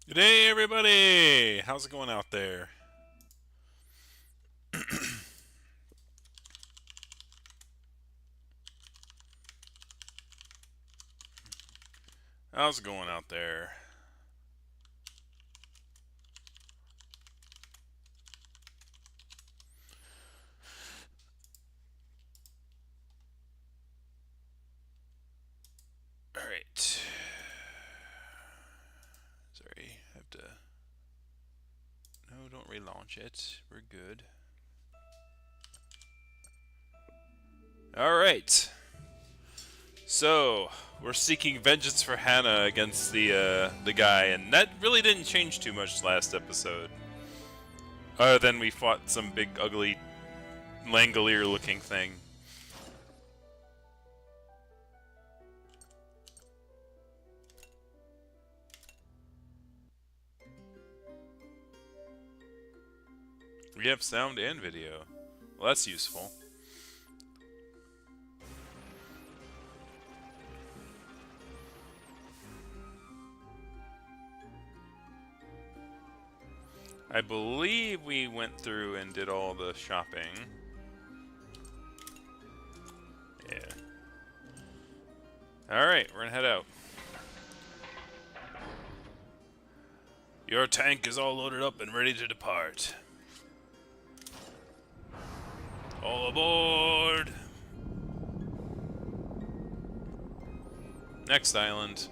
Good day, everybody! How's it going out there? How's it going out there? Alright. Sorry, I have to... No, don't relaunch it. We're good. Alright. So, we're seeking vengeance for Hannah against the guy, and that really didn't change too much last episode. Other than we fought some big, ugly, Langolier-looking thing. We have sound and video. Well, that's useful. I believe we went through and did all the shopping. Yeah. Alright, we're gonna head out. Your tank is all loaded up and ready to depart. All aboard! Next island.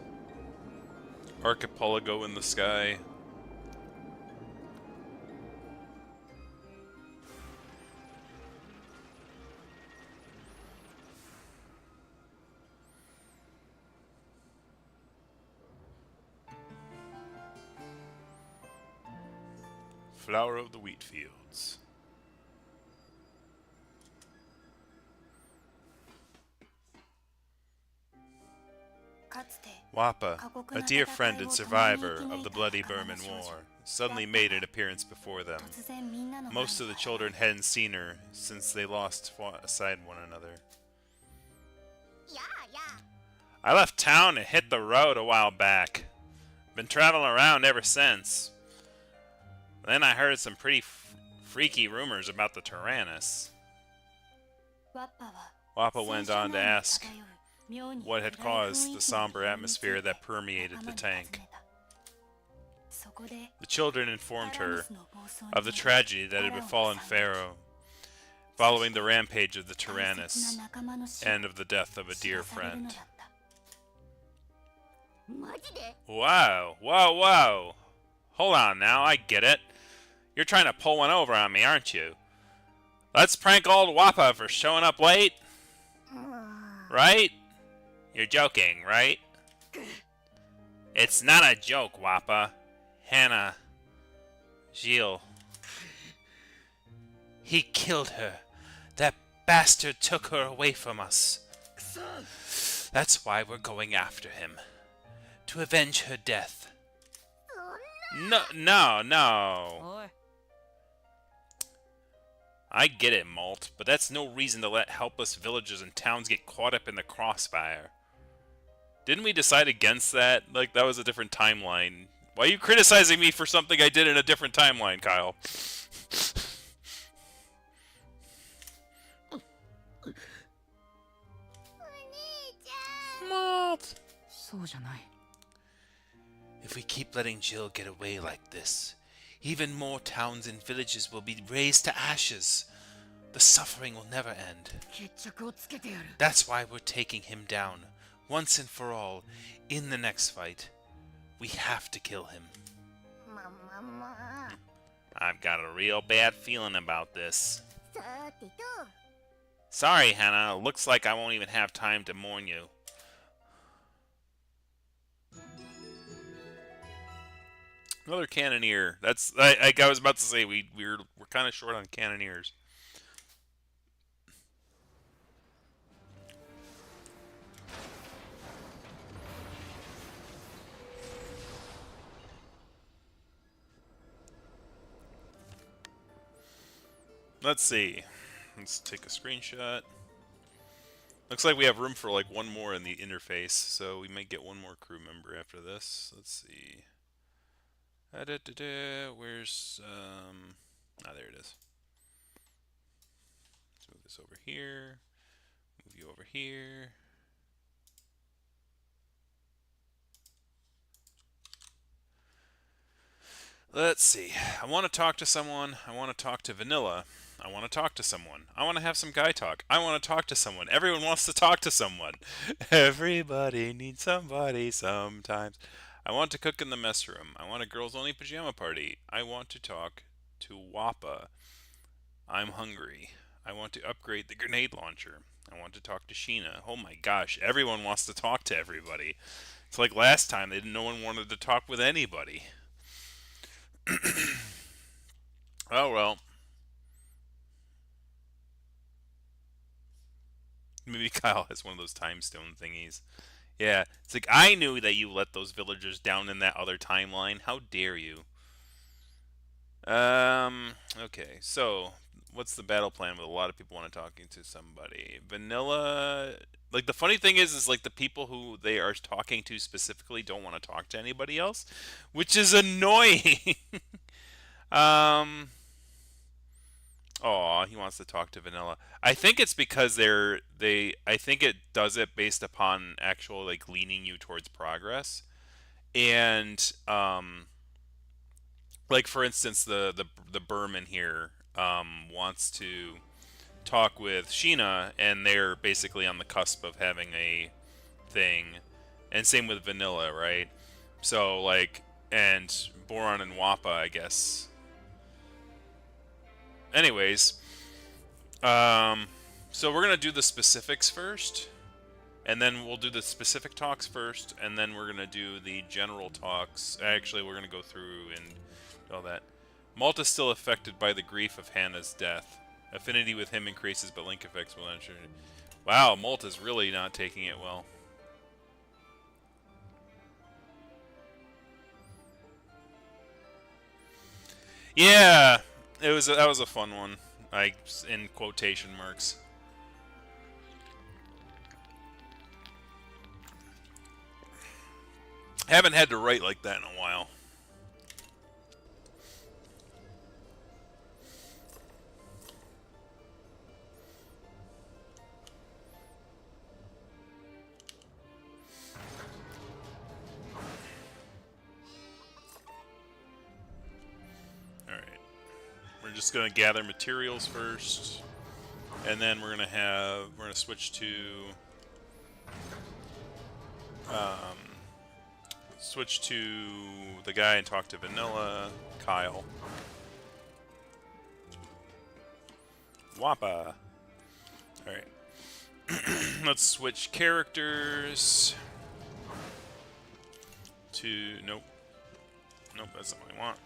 Archipelago in the sky. Flower of the wheat fields. Wappa, a dear friend and survivor of the bloody Burman War, suddenly made an appearance before them. Most of the children hadn't seen her since they fought aside one another. I left town and hit the road a while back. Been traveling around ever since. Then I heard some pretty freaky rumors about the Tyrannus. Wappa went on to ask what had caused the somber atmosphere that permeated the tank. The children informed her of the tragedy that had befallen Pharaoh following the rampage of the Tyrannus and of the death of a dear friend. Wow, whoa, whoa! Hold on now, I get it. You're trying to pull one over on me, aren't you? Let's prank old Wappa for showing up late? Right? You're joking, right? It's not a joke, Wappa. Hannah. Gilles. He killed her. That bastard took her away from us. That's why we're going after him. To avenge her death. No. I get it, Malt, but that's no reason to let helpless villagers and towns get caught up in the crossfire. Didn't we decide against that? Like, that was a different timeline. Why are you criticizing me for something I did in a different timeline, Kyle? Malt! If we keep letting Jill get away like this, even more towns and villages will be razed to ashes. The suffering will never end. That's why we're taking him down, once and for all, in the next fight. We have to kill him. I've got a real bad feeling about this. Sorry, Hannah. Looks like I won't even have time to mourn you. Another cannoneer. That's like I was about to say. We're kind of short on cannoneers. Let's see. Let's take a screenshot. Looks like we have room for like one more in the interface, so we might get one more crew member after this. Let's see. Where's ah, there it is. Let's move this over here. Move you over here. Let's see. I want to talk to someone. I want to talk to Vanilla. I want to talk to someone. I want to have some guy talk. I want to talk to someone. Everyone wants to talk to someone. Everybody needs somebody sometimes. I want to cook in the mess room. I want a girls only pajama party. I want to talk to Wappa. I'm hungry. I want to upgrade the grenade launcher. I want to talk to Sheena. Oh my gosh, everyone wants to talk to everybody. It's like last time, no one wanted to talk with anybody. Oh well. Maybe Kyle has one of those time stone thingies. Yeah, it's like, I knew that you let those villagers down in that other timeline. How dare you? Okay, so what's the battle plan with a lot of people want to talking to somebody? Vanilla, like the funny thing is like the people who they are talking to specifically don't want to talk to anybody else, which is annoying. um, Oh, he wants to talk to Vanilla. I think it's because I think it does it based upon actual like leaning you towards progress. And like for instance the Berman here wants to talk with Sheena, and they're basically on the cusp of having a thing. And same with Vanilla, right? So like, and Boron and Wappa, I guess. Anyways, Um, so we're gonna do the specifics first, and then we'll do the specific talks first, and then we're gonna do the general talks. Actually, we're gonna go through and all that. Malta's still affected by the grief of Hannah's death. Affinity with him increases, but link effects will ensure. Wow, Malta's really not taking it well. Yeah, that was a fun one. Like in quotation marks. Haven't had to write like that in a while. Alright. We're just gonna gather materials first. And then we're gonna switch to um, switch to the guy and talk to Vanilla, Kyle. Wappa. Alright. Let's switch characters to nope. Nope, that's not what I want.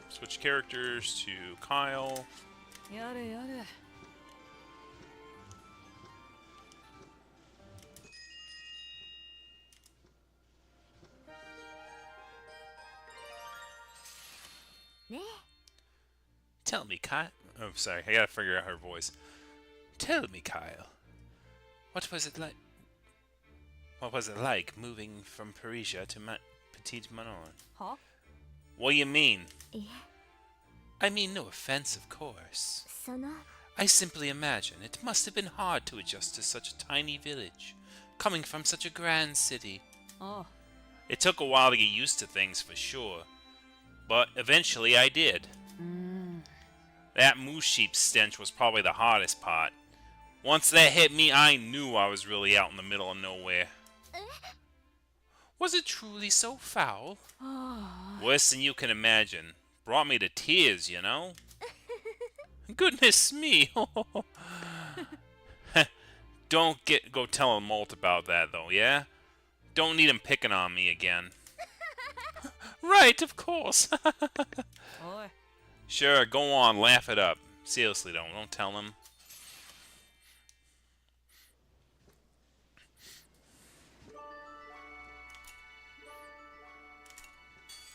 Switch characters to Kyle. Yada yada. Tell me, Kyle. Oh, sorry. I gotta figure out her voice. Tell me, Kyle. What was it like? What was it like moving from Parisia to Petit Manon? Huh? What do you mean? Yeah. I mean, no offense, of course. その I simply imagine it must have been hard to adjust to such a tiny village, coming from such a grand city. Oh. It took a while to get used to things for sure, but eventually I did. That moose sheep stench was probably the hardest part. Once that hit me, I knew I was really out in the middle of nowhere. Was it truly so foul? Worse than you can imagine. Brought me to tears, you know? Goodness me! Don't go telling Molt about that, though, yeah? Don't need him picking on me again. Right, of course. Oi. Sure, go on, laugh it up. Seriously, don't tell him.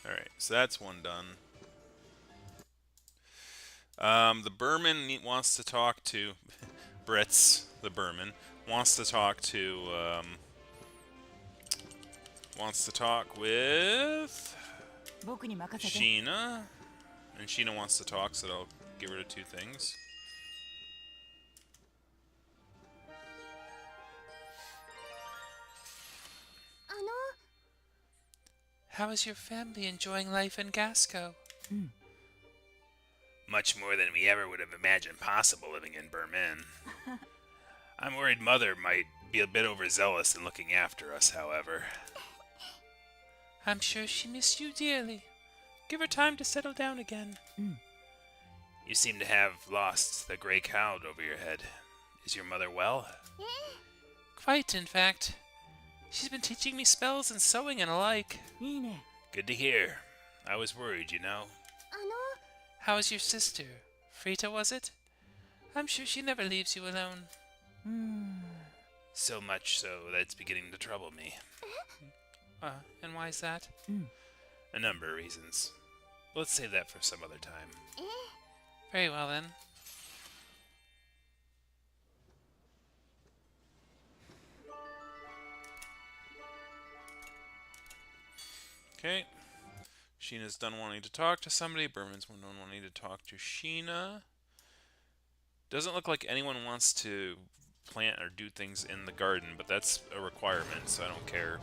Alright, so that's one done. The Berman wants to talk to... Brits, the Berman, wants to talk to... wants to talk with... 僕に任せて。 Sheena. And Sheena wants to talk, so I'll give her to two things. How is your family enjoying life in Gasco? Much more than we ever would have imagined possible living in Berlin. I'm worried Mother might be a bit overzealous in looking after us, however. I'm sure she missed you dearly. Give her time to settle down again. You seem to have lost the gray cloud over your head. Is your mother well? Quite, in fact. She's been teaching me spells and sewing and alike. いいね。 Good to hear. I was worried, you know. How is your sister? Frita, was it? I'm sure she never leaves you alone. So much so that it's beginning to trouble me. And why is that? A number of reasons. Let's save that for some other time. Very well, then. Okay. Sheena's done wanting to talk to somebody. Berman's done wanting to talk to Sheena. Doesn't look like anyone wants to plant or do things in the garden, but that's a requirement, so I don't care.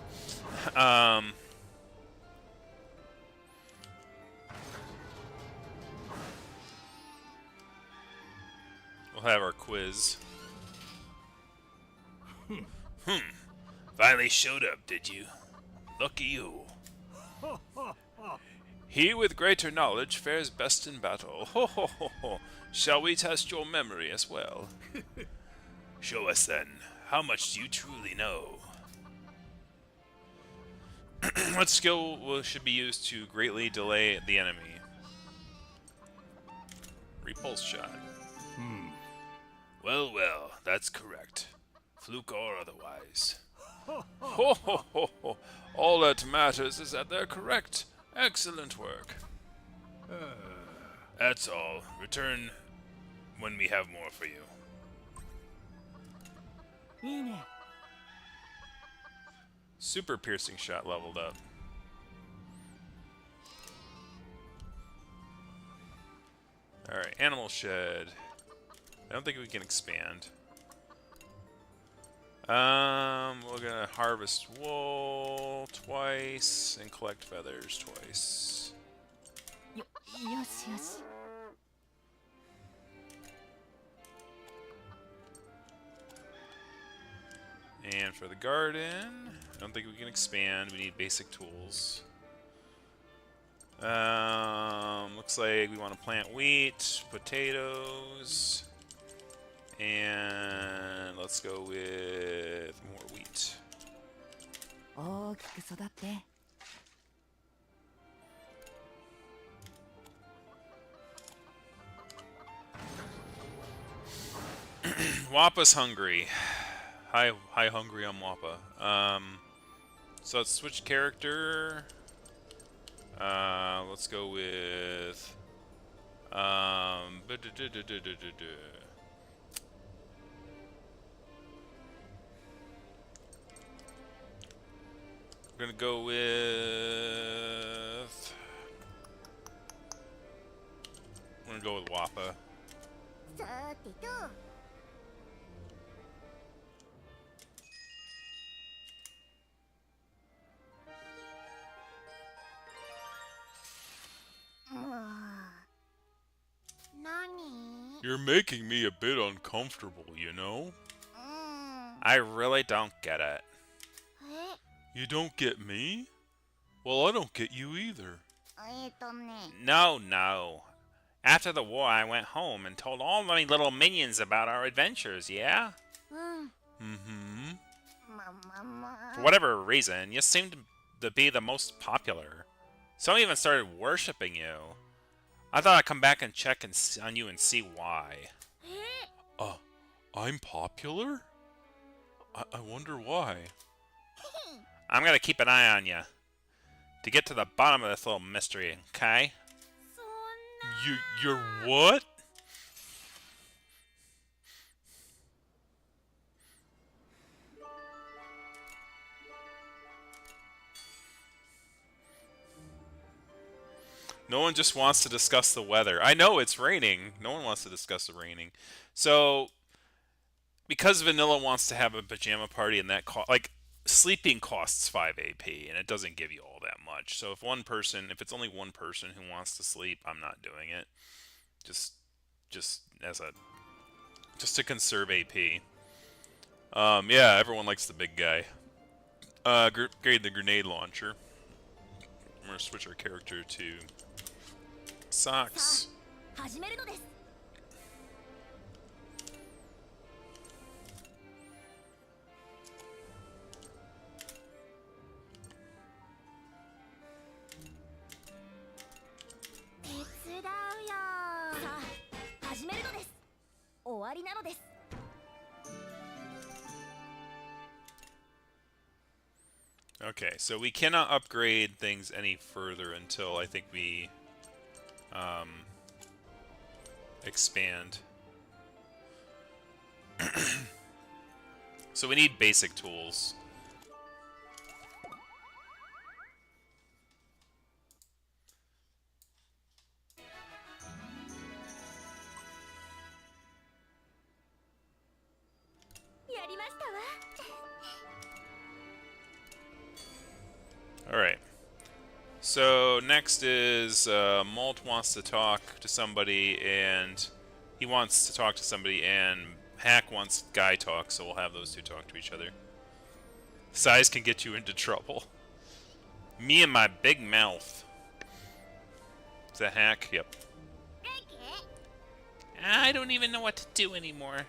We'll have our quiz. Finally showed up, did you? Lucky you. He with greater knowledge fares best in battle. Ho ho ho ho. Shall we test your memory as well? Show us then. How much do you truly know? What skill should be used to greatly delay the enemy? Repulse shot. Well, well, that's correct. Fluke or otherwise. Ho ho ho ho. All that matters is that they're correct. Excellent work. That's all. Return when we have more for you. いいね。 Super piercing shot leveled up. Alright, animal shed. I don't think we can expand. We're gonna harvest wool twice and collect feathers twice. よしよし。 And for the garden, I don't think we can expand. We need basic tools. Looks like we want to plant wheat, potatoes, and let's go with more wheat. 大きく育って。 Wappa's hungry. Hi, hungry on Wappa. So let's switch character. Let's go with we're gonna go with Wappa. さてと You're making me a bit uncomfortable, you know? I really don't get it. You don't get me? Well, I don't get you either. No, no. After the war, I went home and told all my little minions about our adventures, yeah? Mm-hmm. For whatever reason, you seem to be the most popular. Some even started worshipping you. I thought I'd come back and check on you and see why. I'm popular? I wonder why. I'm gonna keep an eye on you to get to the bottom of this little mystery, okay? You're what? No one just wants to discuss the weather. I know it's raining. No one wants to discuss the raining. So, because Vanilla wants to have a pajama party and that like sleeping costs 5 AP and it doesn't give you all that much. So if it's only one person who wants to sleep, I'm not doing it. Just just as a just to conserve AP. Yeah, everyone likes the big guy. Grade the grenade launcher. I'm gonna switch our character to Socks. 始めるのです。手伝うよ。さあ、始めるのです。終わりなのです。Okay, so we cannot upgrade things any further until I think we expand. So we need basic tools. Alright. So next is Malt wants to talk to somebody, and he wants to talk to somebody, and Hack wants Guy talk, so we'll have those two talk to each other. Size can get you into trouble. Me and my big mouth. Is that Hack? Yep. I don't even know what to do anymore.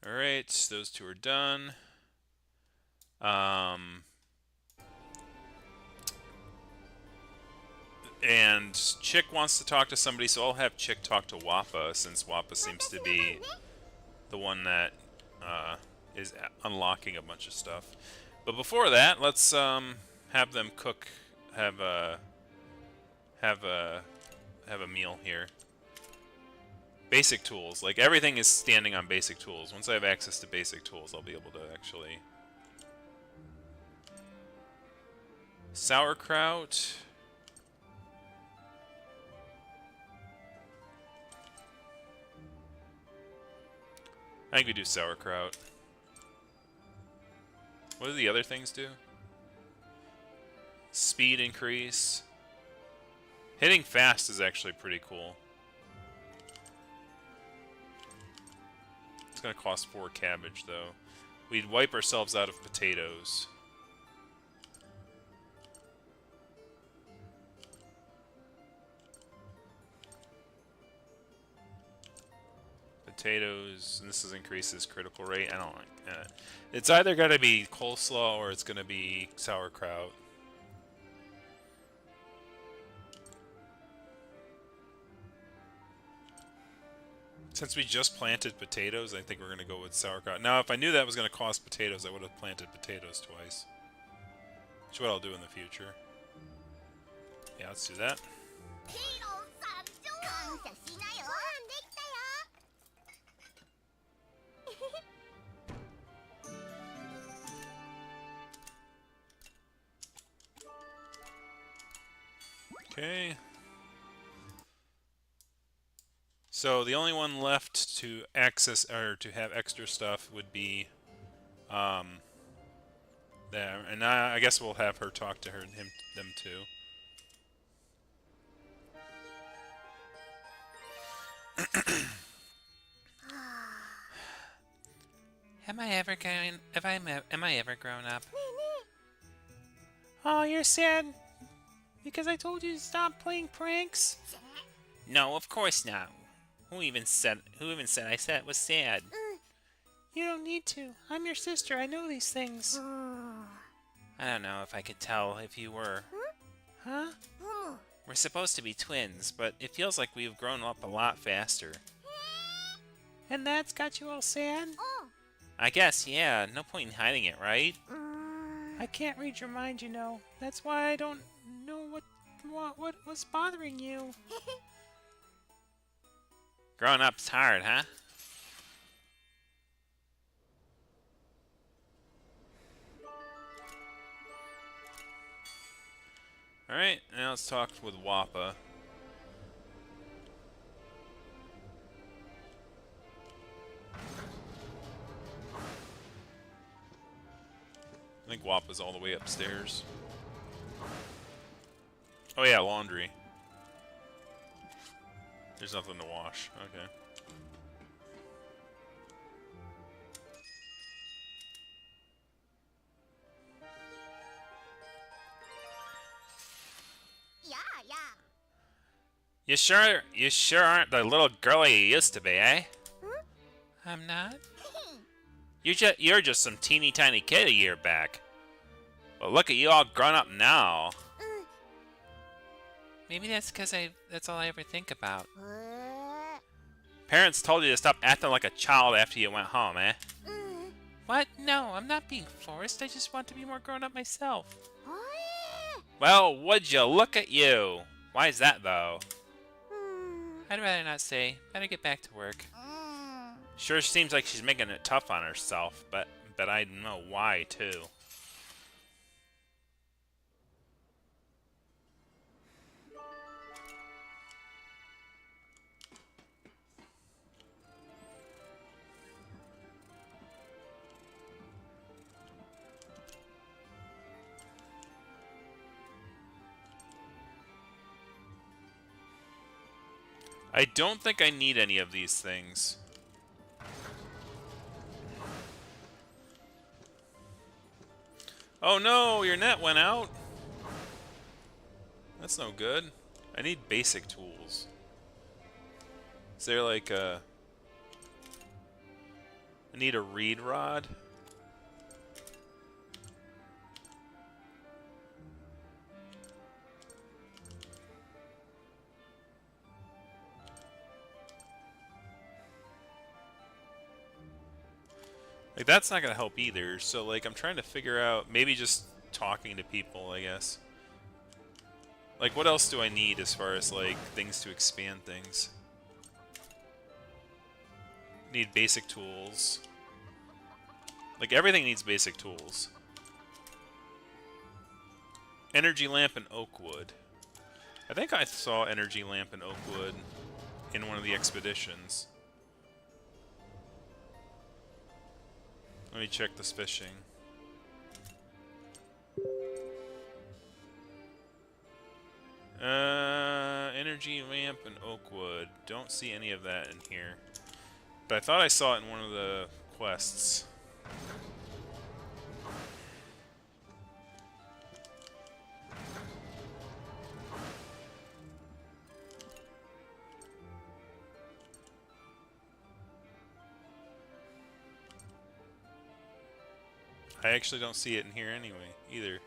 Alright, those two are done. And Chick wants to talk to somebody, so I'll have Chick talk to Wappa, since Wappa seems to be the one that is unlocking a bunch of stuff. But before that, let's have them cook, have a meal here. Basic tools. Like, everything is standing on basic tools. Once I have access to basic tools, I'll be able to actually... Sauerkraut. I think we do sauerkraut. What do the other things do? Speed increase. Hitting fast is actually pretty cool. It's gonna cost 4 cabbage, though. We'd wipe ourselves out of potatoes. Potatoes, and this increases critical rate. I don't like that. It's either gotta be coleslaw or it's gonna be sauerkraut. Since we just planted potatoes, I think we're going to go with sauerkraut. Now, if I knew that was going to cost potatoes, I would have planted potatoes twice. Which is what I'll do in the future. Yeah, let's do that. Okay. So the only one left to access or to have extra stuff would be there, and I guess we'll have her talk to them too. Am I ever grown up? Oh, you're sad because I told you to stop playing pranks? No, of course not. Who even said I said it was sad? You don't need to. I'm your sister. I know these things. I don't know if I could tell if you were. Huh? We're supposed to be twins, but it feels like we've grown up a lot faster. And that's got you all sad? I guess, yeah. No point in hiding it, right? I can't read your mind, you know. That's why I don't know what was bothering you. Growing up's hard, huh? Alright, now let's talk with Wappa. I think Wappa's all the way upstairs. Oh yeah, laundry. There's nothing to wash. Okay. Yeah, yeah. You sure aren't the little girl you used to be, eh? Huh? I'm not. You're just some teeny tiny kid a year back. But look at you all grown up now. Maybe that's because that's all I ever think about. Parents told you to stop acting like a child after you went home, eh? What? No, I'm not being forced. I just want to be more grown up myself. Well, would you look at you? Why is that, though? I'd rather not say. Better get back to work. Sure seems like she's making it tough on herself, but I know why, too. I don't think I need any of these things. Oh no, your net went out. That's no good. I need basic tools. Is there like a... I need a reed rod. Like, that's not gonna help either, so, like, I'm trying to figure out... Maybe just talking to people, I guess. Like, what else do I need as far as, like, things to expand things? Need basic tools. Like, everything needs basic tools. Energy lamp and oak wood. I think I saw energy lamp and oak wood in one of the expeditions. Let me check this fishing. Energy lamp and oak wood. Don't see any of that in here. But I thought I saw it in one of the quests. I actually don't see it in here anyway, either.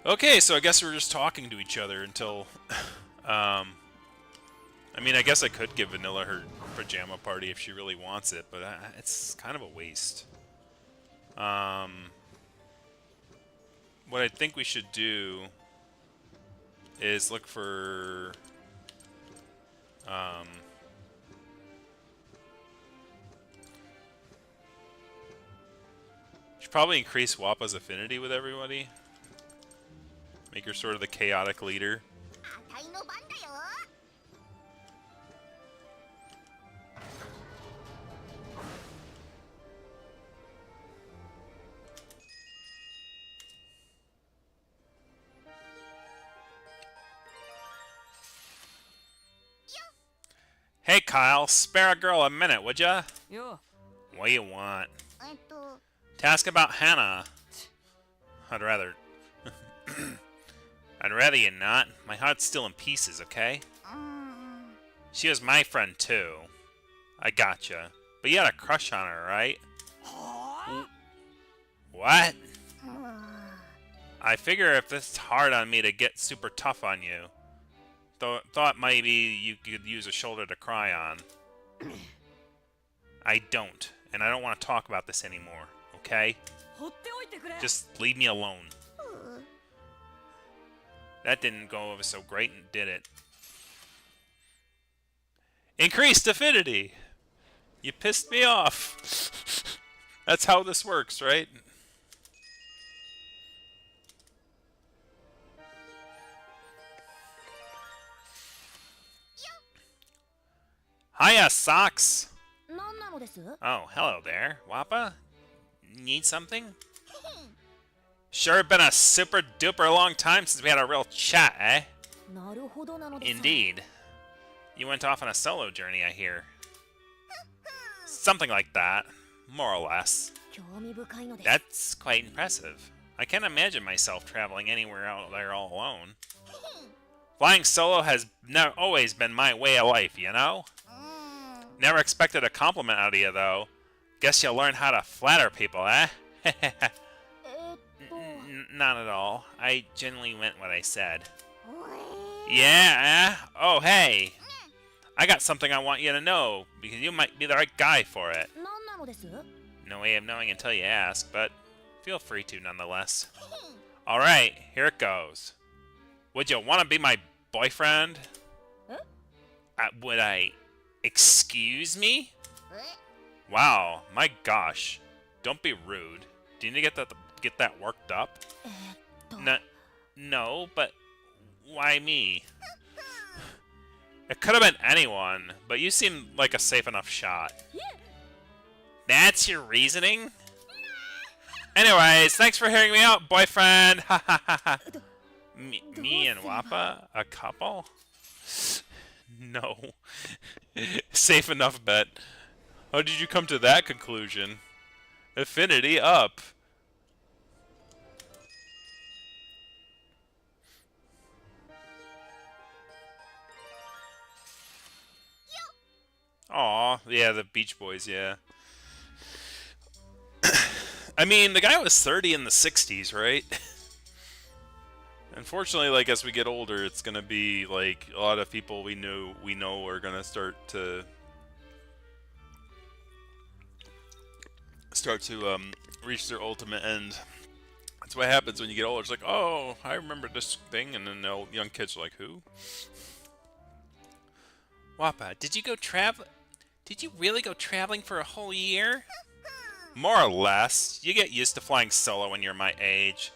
Okay, so I guess we're just talking to each other until... I mean, I guess I could give Vanilla her pajama party if she really wants it, but it's kind of a waste. What I think we should do is look for... should probably increase Wappa's affinity with everybody. Make her sort of the chaotic leader. Hey Kyle, spare a girl a minute, would ya? Yo. What do you want? Task about Hannah. I'd rather... I'd rather you not. My heart's still in pieces, okay? She was my friend, too. I gotcha. But you had a crush on her, right? What? I figure if it's hard on me to get super tough on you, thought maybe you could use a shoulder to cry on. I don't, and I don't want to talk about this anymore, okay? Just leave me alone. That didn't go over so great, did it? Increased affinity! You pissed me off. That's how this works, right? Hiya, Socks! 何なのです？ Oh, hello there. Wappa? Need something? Sure been a super duper long time since we had a real chat, eh? なるほどなのです。 Indeed. You went off on a solo journey, I hear. Something like that. More or less. 興味深いのです。 That's quite impressive. I can't imagine myself traveling anywhere out there all alone. Flying solo has always been my way of life, you know? Never expected a compliment out of you, though. Guess you'll learn how to flatter people, eh? Not at all. I genuinely meant what I said. Yeah? Oh, hey! I got something I want you to know, because you might be the right guy for it. 何なのです？ No way of knowing until you ask, but feel free to nonetheless. Alright, here it goes. Would you want to be my boyfriend? Would I... Excuse me? Wow, my gosh. Don't be rude. Do you need to get that worked up? No, but why me? It could have been anyone, but you seem like a safe enough shot. That's your reasoning? Anyways, thanks for hearing me out, boyfriend! Ha ha ha ha! Me and Wappa? A couple? No. Safe enough bet. How did you come to that conclusion? Affinity up. Aw, yeah, the Beach Boys, yeah. I mean, the guy was 30 in the 60s, right? Unfortunately, like, as we get older, it's gonna be, like, a lot of people we know are gonna start to reach their ultimate end. That's what happens when you get older. It's like, oh, I remember this thing, and then the young kids are like, who? Wappa, did you really go traveling for a whole year? More or less. You get used to flying solo when you're my age.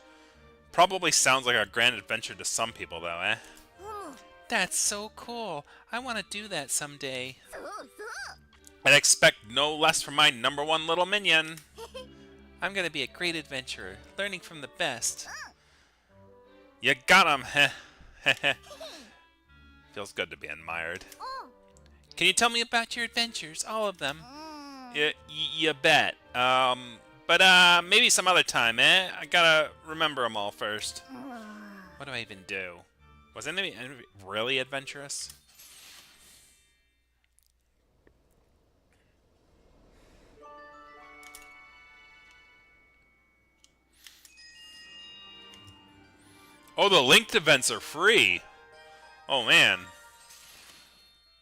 Probably sounds like a grand adventure to some people, though, eh? That's so cool. I want to do that someday. I'd expect no less from my #1 little minion. I'm gonna be a great adventurer, learning from the best. You got him, heh. Feels good to be admired. Can you tell me about your adventures, all of them? You bet. But maybe some other time, eh? I gotta remember them all first. What do I even do? Was any really adventurous? Oh, the linked events are free! Oh, man.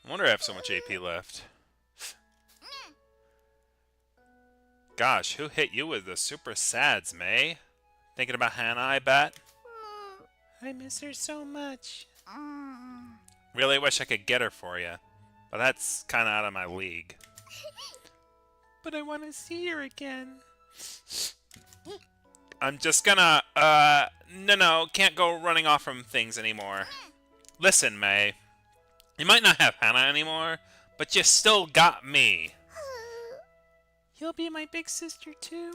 I wonder if I have so much AP left. Gosh, who hit you with the super sads, May? Thinking about Hannah, I bet? I miss her so much. Really wish I could get her for you, but that's kind of out of my league. But I want to see her again. I'm just gonna, no, can't go running off from things anymore. Listen, May. You might not have Hannah anymore, but you still got me. You'll be my big sister, too?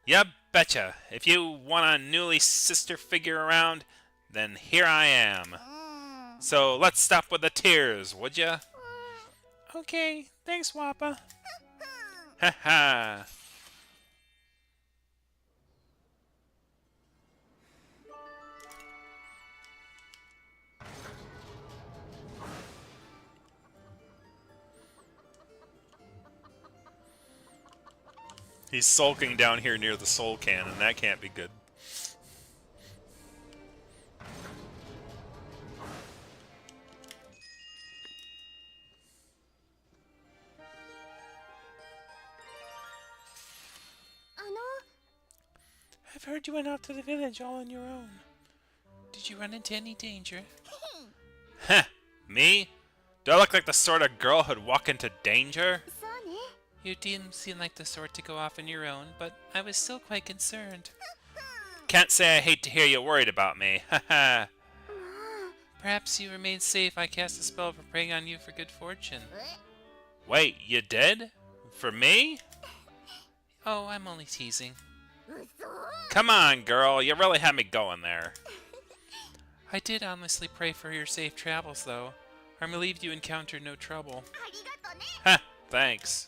Yeah, betcha. If you want a newly sister figure around, then here I am. So let's stop with the tears, would ya? Okay, thanks, Wappa. Haha. He's sulking down here near the soul cannon. That can't be good. I've heard you went out to the village all on your own. Did you run into any danger? Heh, me? Do I look like the sort of girl who'd walk into danger? You didn't seem like the sort to go off on your own, but I was still quite concerned. Can't say I hate to hear you worried about me. Haha. Perhaps you remain safe. I cast a spell for preying on you for good fortune. Wait, you did? For me? Oh, I'm only teasing. 嘘 Come on, girl. You really had me going there. I did honestly pray for your safe travels, though. I'm relieved you encountered no trouble. ありがとね Heh, thanks.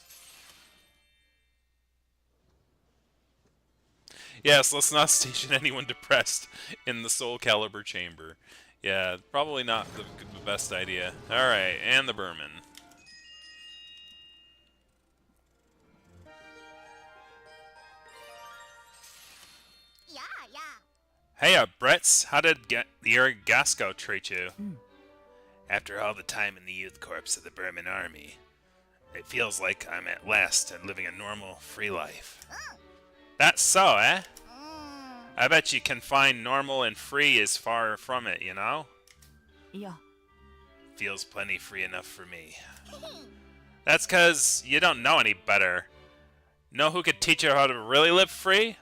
Yes, let's not station anyone depressed in the Soul Caliber chamber. Yeah, probably not the best idea. Alright, and the Burman. Yeah, yeah. Hey up, Bretts. How did your Gasco treat you? Mm. After all the time in the youth corps of the Burman army, it feels like I'm at last living a normal, free life. That's so, eh? うーん I bet you can find normal and free is far from it, you know? いや Feels plenty free enough for me. That's 'cause you don't know any better. Know who could teach you how to really live free?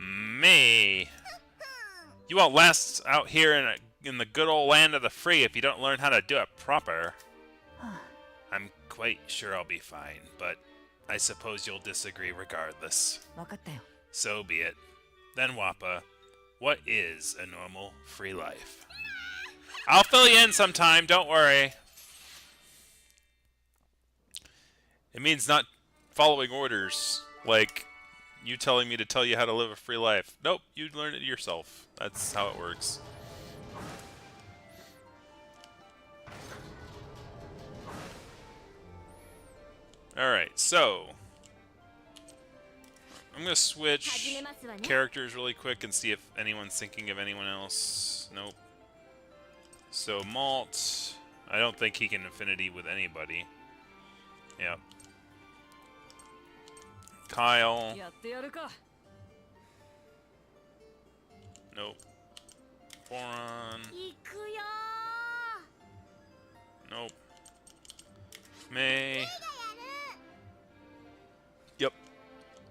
Me. You won't last out here in the good old land of the free if you don't learn how to do it proper. は I'm quite sure I'll be fine, but I suppose you'll disagree regardless. あ分かったよ So be it. Then Wappa, what is a normal free life? I'll fill you in sometime, don't worry. It means not following orders, like you telling me to tell you how to live a free life. Nope, you learn it yourself. That's how it works. Alright, so I'm gonna 始 switch めますわね characters really quick and see if anyone's thinking of anyone else. Nope. So Malt, I don't think he can affinity with anybody. Yep. Kyle, やってやるか nope. Boron, 行くよ nope. May, ーやる yep.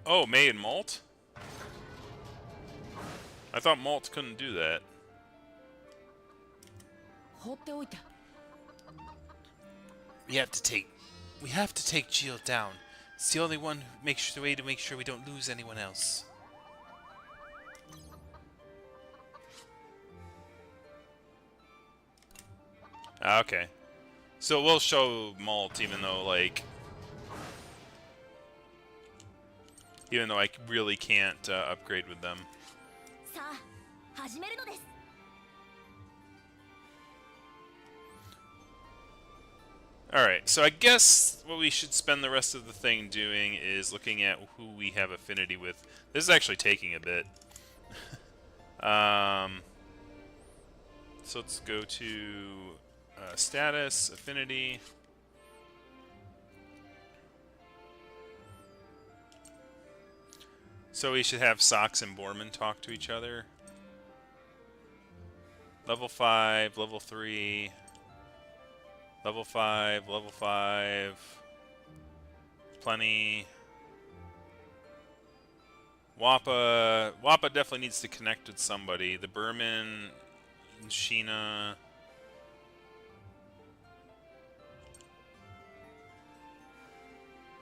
Oh, May and Malt? I thought Malt couldn't do that. 放っておいて We have to take Geo down. It's the only way to make sure we don't lose anyone else. Okay. So we'll show Malt even though I really can't upgrade with them. さあ始めるのです Alright, so I guess what we should spend the rest of the thing doing is looking at who we have affinity with. This is actually taking a bit. So let's go to status, affinity. So we should have Socks and Borman talk to each other. Level 5, level 3... Level 5, level 5. Plenty. Wappa definitely needs to connect with somebody. The Burman, Sheena.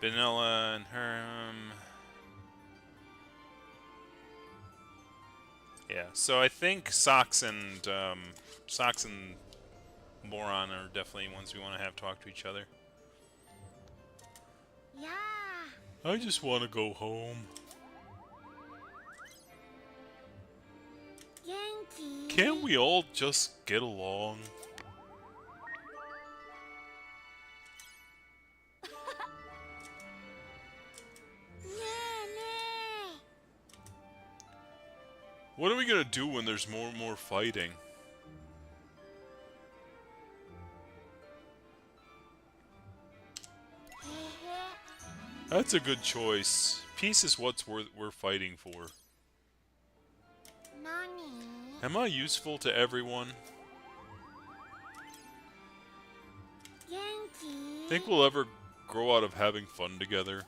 Vanilla and Herm. Yeah, so I think Socks and Boron are definitely ones we want to have talk to each other. や I just want to go home. ー元気 Can't we all just get along? ねえね What are we gonna do when there's more and more fighting? えへ That's a good choice. Peace is what's we're fighting for. 何 Am I useful to everyone? 元気 Think we'll ever grow out of having fun together?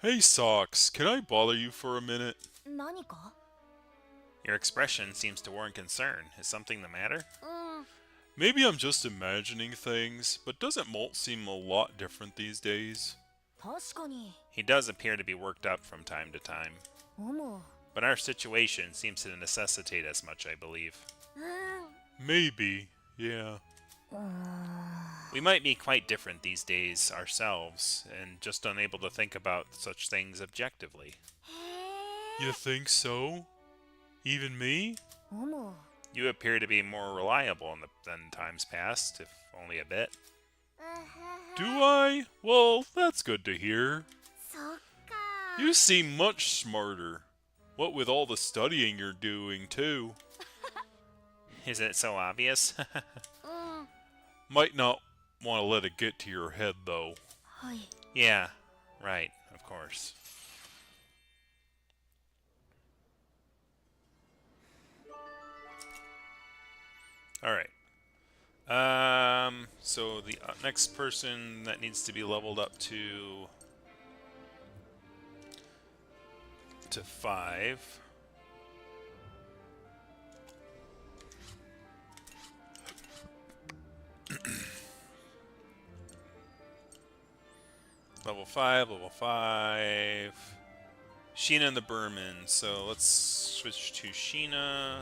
Hey, Socks, can I bother you for a minute? 何か Your expression seems to warrant concern. Is something the matter? うん Maybe I'm just imagining things, but doesn't Molt seem a lot different these days? 確かに He does appear to be worked up from time to time. 思う But our situation seems to necessitate as much, I believe. うん Maybe, yeah. うーん We might be quite different these days ourselves, and just unable to think about such things objectively. へ You think so? Even me? 思う You appear to be more reliable than times past, if only a bit. うはは Do I? Well, that's good to hear. そっか You seem much smarter. What with all the studying you're doing, too. Is it so obvious? うん Might not want to let it get to your head, though. はい Yeah, right, of course. Alright. So the next person that needs to be leveled up to 5. Level 5, level 5. Sheena and the Berman. So let's switch to Sheena.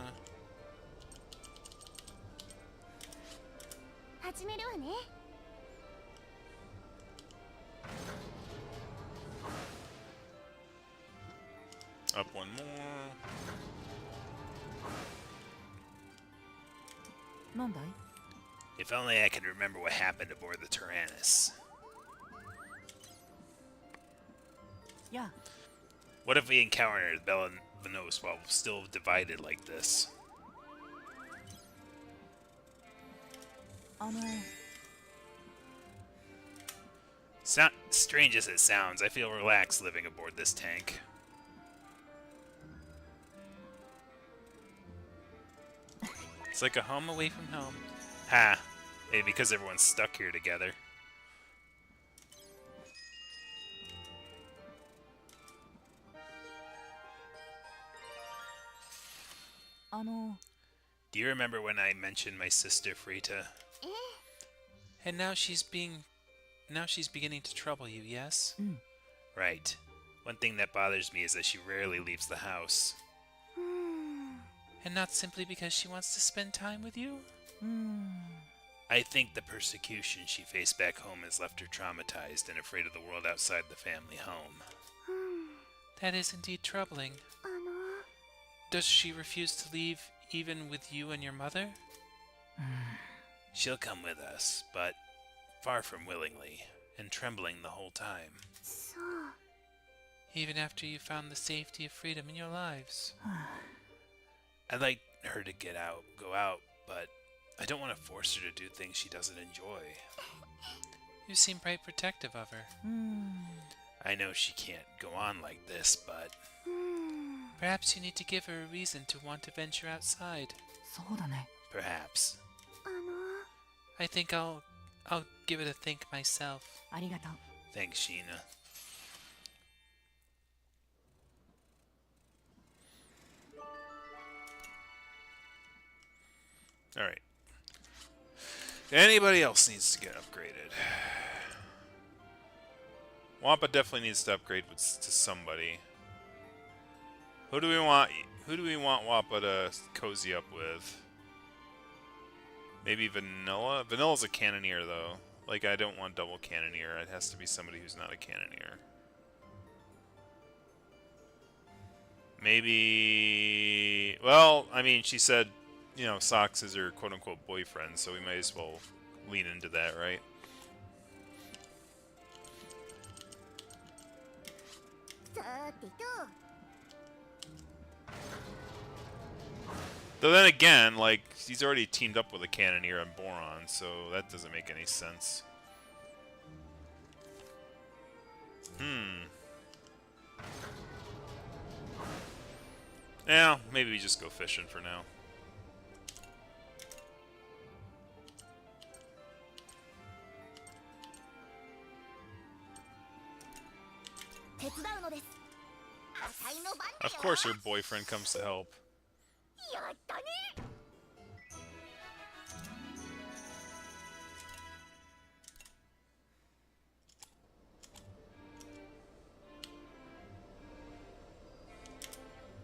始めるわね Up one more. なんだい If only I could remember what happened aboard the Tyrannus. や What if we encountered Bellanos while still divided like this? あの Strange as it sounds, I feel relaxed living aboard this tank. It's like a home away from home. Ha! Maybe because everyone's stuck here together. あの Do you remember when I mentioned my sister Frita? え And now she's beginning to trouble you, yes? うん Right. One thing that bothers me is that she rarely leaves the house. うーん And not simply because she wants to spend time with you? うーん I think the persecution she faced back home has left her traumatized and afraid of the world outside the family home. うん That is indeed troubling. あの Does she refuse to leave even with you and your mother? She'll come with us, but far from willingly, and trembling the whole time. そう Even after you found the safety of freedom in your lives. I'd like her to go out, but I don't want to force her to do things she doesn't enjoy. You seem quite protective of her. うーん I know she can't go on like this, but うーん perhaps you need to give her a reason to want to venture outside. そうだね Perhaps. あの I think I'll give it a think myself. ありがとう Thanks, Sheena. Alright. Anybody else needs to get upgraded? Wampa definitely needs to upgrade to somebody. Who do we want? Who do we want Wampa to cozy up with? Maybe Vanilla? Vanilla's a cannoneer, though. Like, I don't want double cannoneer. It has to be somebody who's not a cannoneer. Maybe... Well, I mean, she said, you know, Socks is her quote-unquote boyfriend, so we might as well lean into that, right? Though then again, like, he's already teamed up with a cannoneer and Boron, so that doesn't make any sense. Yeah, maybe we just go fishing for now. 手伝うの Of course her boyfriend comes to help. やったね。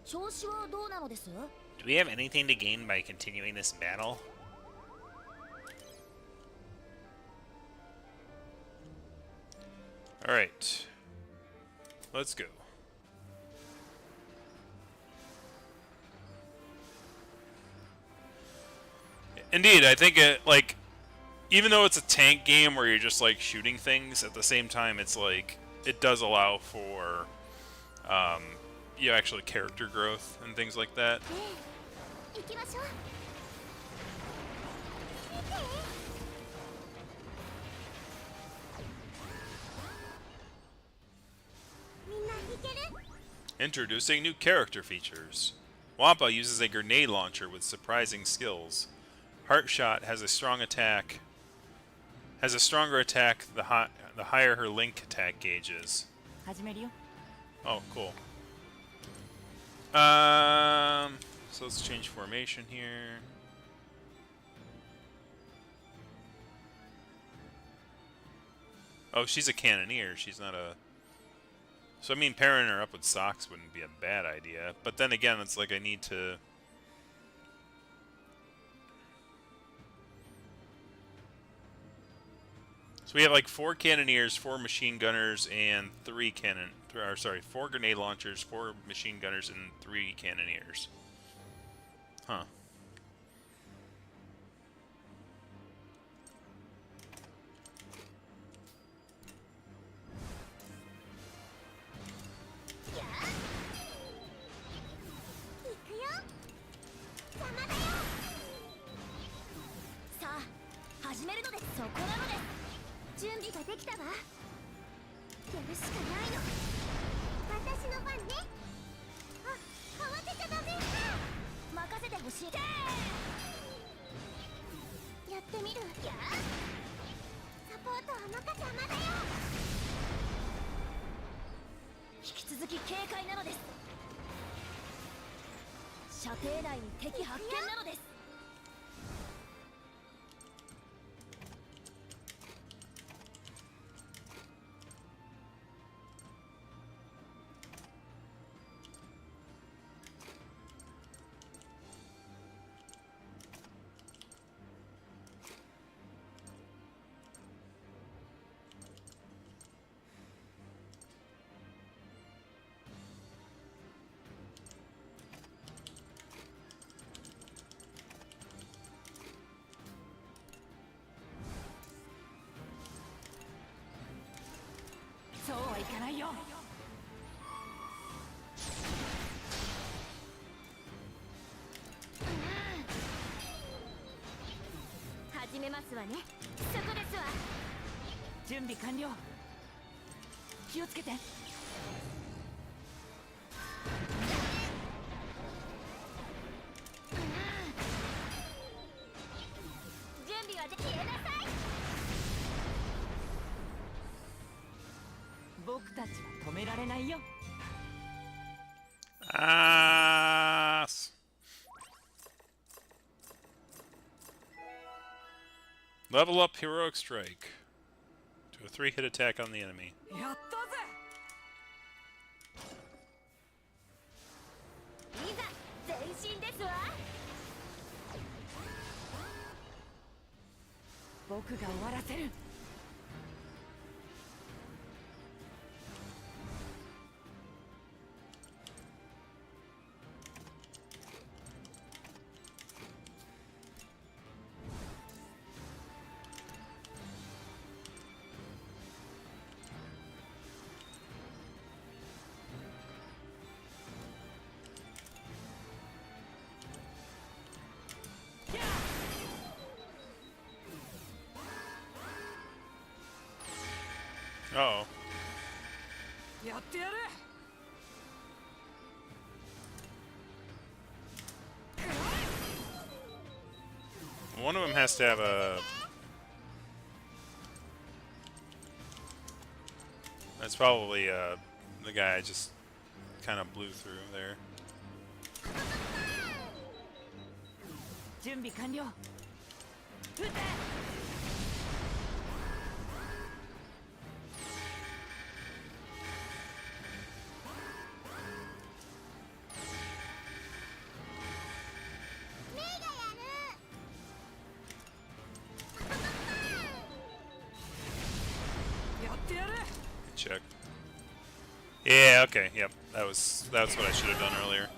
調子はどうなのです？ Do we have anything to gain by continuing this battle? Alright. Let's go. Indeed, I think it, like, even though it's a tank game where you're just, like, shooting things, at the same time, it's, like, it does allow for, you know, actually character growth and things like that. 行きましょう。みんな行ける？ Introducing new character features. Wampa uses a grenade launcher with surprising skills. Heartshot has a strong attack. Has a stronger attack the higher her link attack gauge is. 始めるよ。 Oh, cool. So let's change formation here. Oh, she's a cannoneer. She's not a... So, I mean, pairing her up with socks wouldn't be a bad idea. But then again, it's like I need to... So we have like 4 cannoneers, 4 machine gunners, and 4 grenade launchers, 4 machine gunners, and 3 cannoneers. Huh. Level up Heroic Strike to a 3-hit attack on the enemy. 僕が終わらせる。Uh-oh. One of them has to have a... That's probably the guy I just kind of blew through there. 準備完了撃て Check. Yeah, okay, yep. That's what I should have done earlier.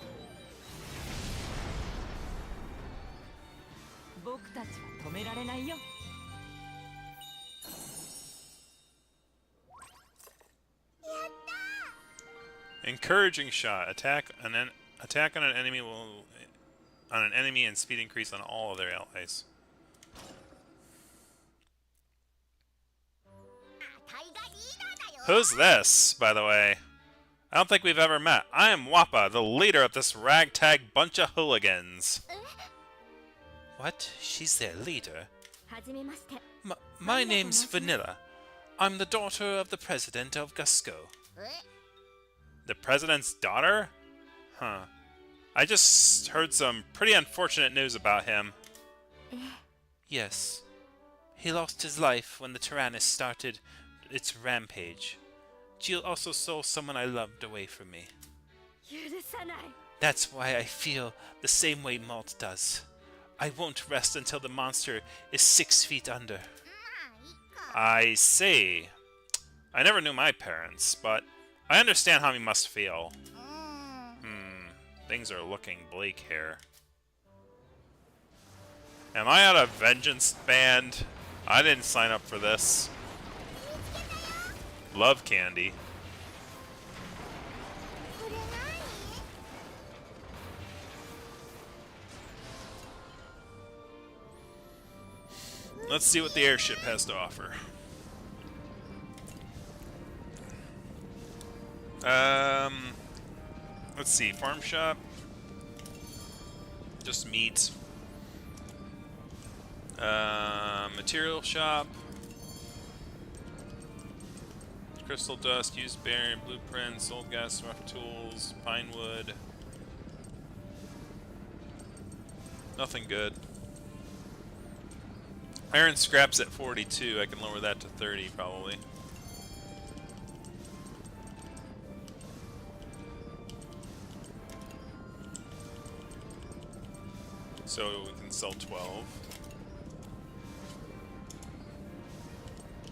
僕たちは止められないよ Encouraging shot. Attack on an enemy will and speed increase on all of their allies. Who's this, by the way? I don't think we've ever met. I am Wappa, the leader of this ragtag bunch of hooligans. What? She's their leader? My name's Vanilla. I'm the daughter of the president of Gusco. The president's daughter? Huh. I just heard some pretty unfortunate news about him. Yes. He lost his life when the Tyrannus started its rampage. Jill also stole someone I loved away from me. That's why I feel the same way Malt does. I won't rest until the monster is 6 feet under. I see. I never knew my parents, but I understand how he must feel. Things are looking bleak here. Am I at a Vengeance band? I didn't sign up for this. Love candy. Let's see what the airship has to offer. Let's see, farm shop. Just meat. Material shop. Crystal dust, used bearing, blueprints, old gas, rough tools, pine wood. Nothing good. Iron scraps at 42. I can lower that to 30 probably. So we can sell 12.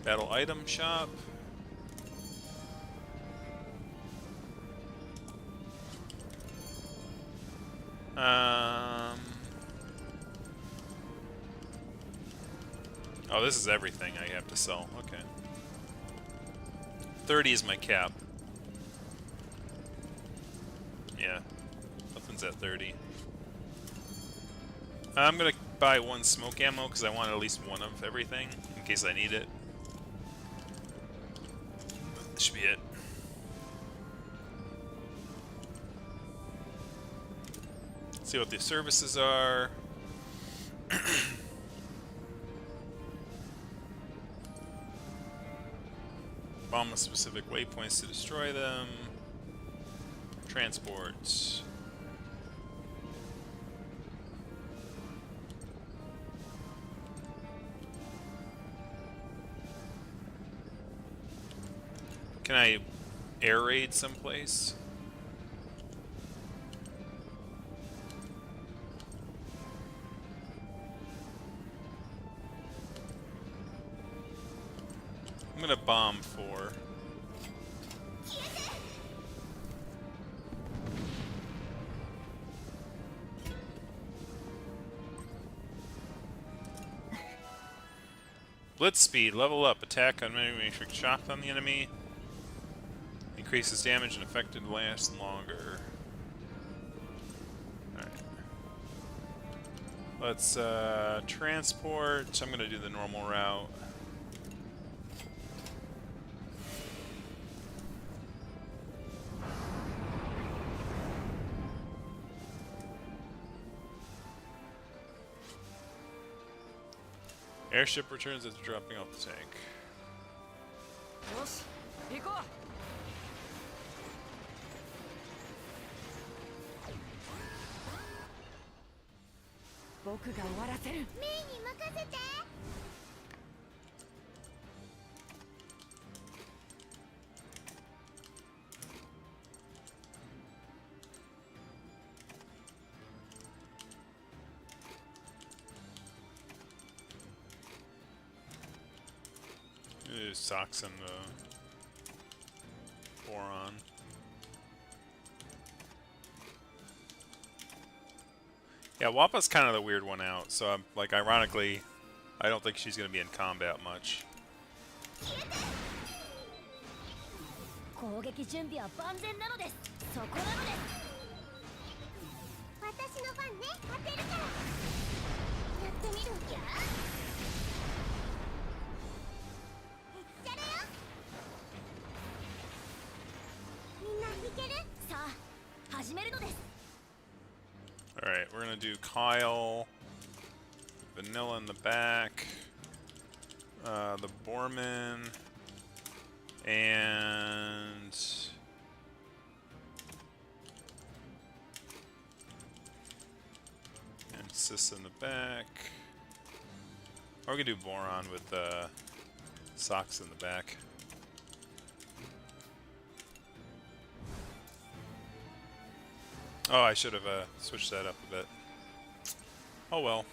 Battle item shop. Oh, this is everything I have to sell. Okay. 30 is my cap. Yeah. Nothing's at 30. I'm gonna buy one smoke ammo because I want at least one of everything in case I need it. That should be it. Let's see what the services are. Bomb with specific waypoints to destroy them. Transports. Can I air raid someplace? I'm gonna bomb 4. Blitz speed, level up, attack on enemy, inflict shock on the enemy. Increases damage and affected lasts longer. Alright. Let's transport. I'm gonna do the normal route. Airship returns after dropping off the tank. よし行こう僕が終わらせる。メイに任せて。Socks and boron. Yeah, Wappa's kind of the weird one out, so I'm like, ironically, I don't think she's going to be in combat much. 攻撃準備は万全なのです。そこなのです。私の番ね、当てるから。やってみる。やあ。やるよ。みんな弾ける？さあ、始めるのです。 Alright, we're going to do Kyle, Vanilla in the back, the Borman, and Sis in the back. Or we can do Boron with Socks in the back. Oh, I should have switched that up a bit. Oh well.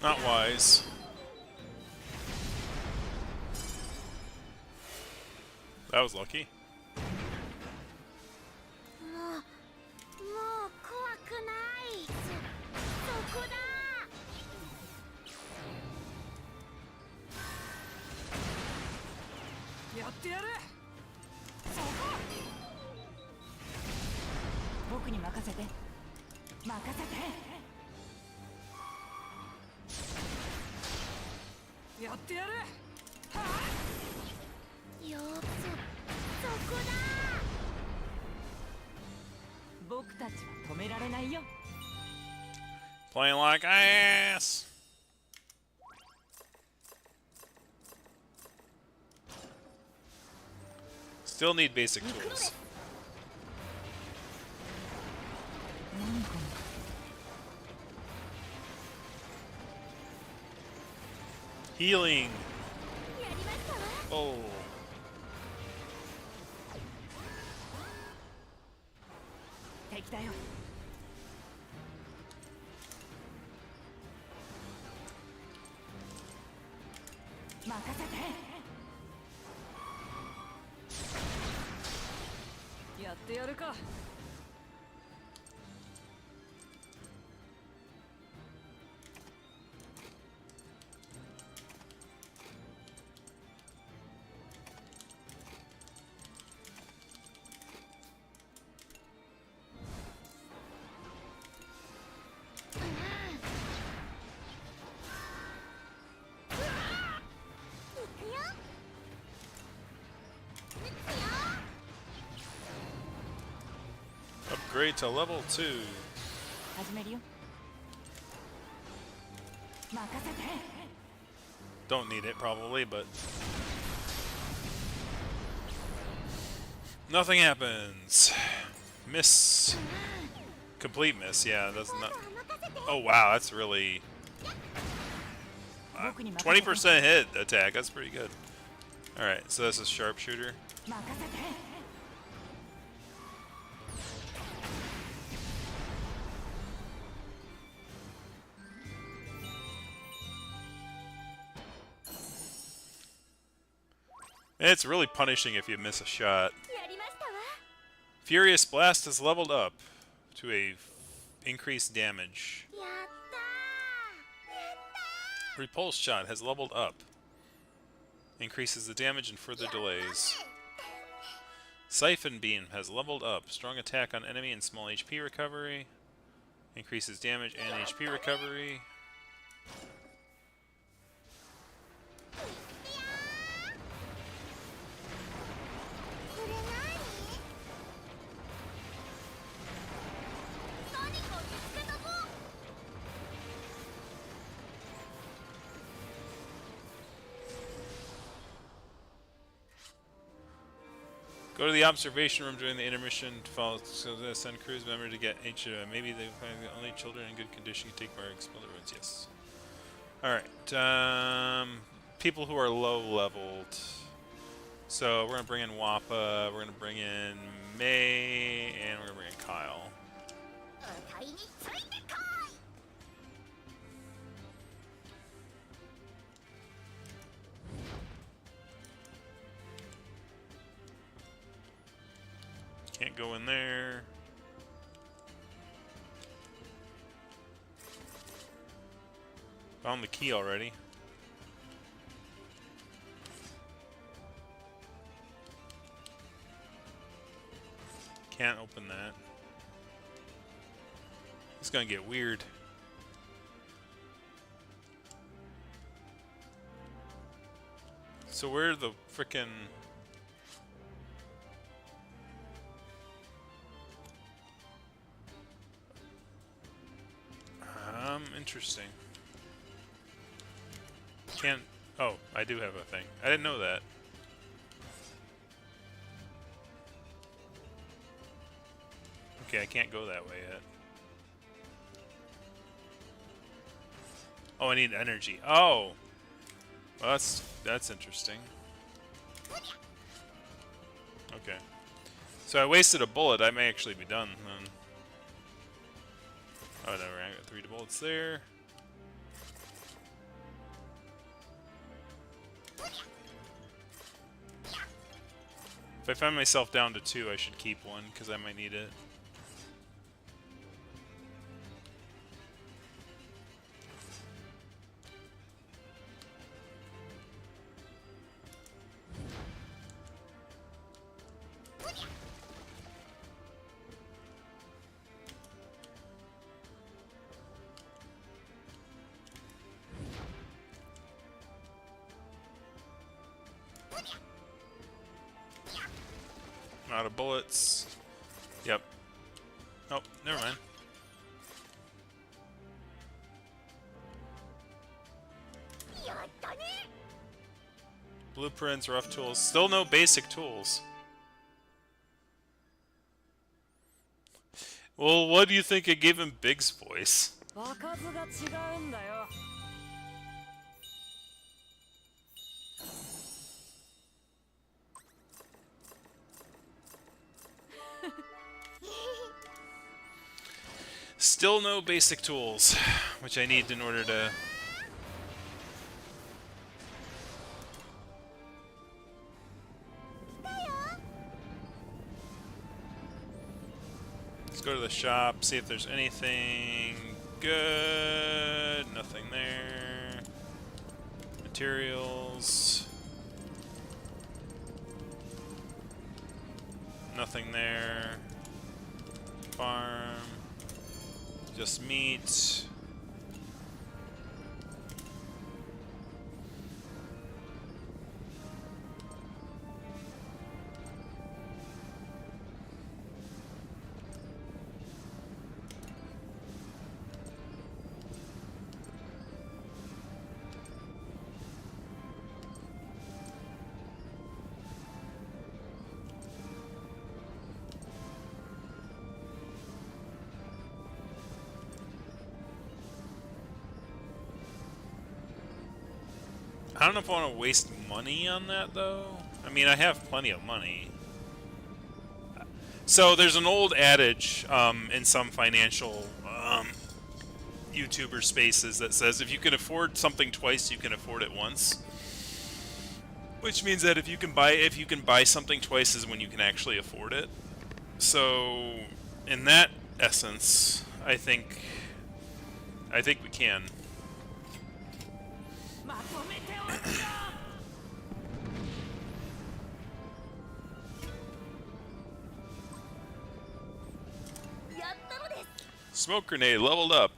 Not wise. That was lucky. もう怖くない。そこだ。やってやる。そこ。僕に任せて。任せて。やってやる。はあ。よーくそこだ。僕たちは止められないよ。Playing like ass. Still need basic tools. Healing. Oh. 敵だよ。任せて。やってやるか。Upgrade to level 2. 始めるよ。任せて。 Don't need it probably, but nothing happens. Miss. Complete miss. Yeah, that's not. Oh wow, that's really 20% hit attack. That's pretty good. All right, so this is sharpshooter. 任せて。 It's really punishing if you miss a shot. やりまし Furious Blast has leveled up to a increased damage. やったーやったー Repulse Shot has leveled up. Increases the damage and further delays. Siphon Beam has leveled up. Strong attack on enemy and small HP recovery. Increases damage and HP recovery. Go to the observation room during the intermission to follow so the send crews member to get maybe they find the only children in good condition can take part in exploder roads. Yes. Alright. People who are low leveled. So we're gonna bring in Wappa, we're gonna bring in May, and we're gonna bring in Kyle. あたいについてこい Can't go in there. Found the key already. Can't open that. It's gonna get weird. So where the frickin' interesting. Can't. Oh, I do have a thing. I didn't know that. Okay, I can't go that way yet. Oh, I need energy. Oh, well, that's interesting. Okay, so I wasted a bullet. I may actually be done then. Oh, no, I got 3 bullets there. If I find myself down to 2, I should keep one, because I might need it. Out of bullets. Yep. Oh, never mind. Blueprints, rough tools. Still no basic tools. Well, what do you think I gave him Big's voice? 場数が違うんだよ Still no basic tools, which I need in order to... Let's go to the shop, see if there's anything good. Nothing there. Materials. Nothing there. Farm. Just meat. I don't know if I want to waste money on that, though. I mean, I have plenty of money. So, there's an old adage in some financial YouTuber spaces that says if you can afford something twice, you can afford it once. Which means that if you can buy something twice is when you can actually afford it. So, in that essence, I think we can. まとめておくよ。やったのです。 Smoke grenade leveled up.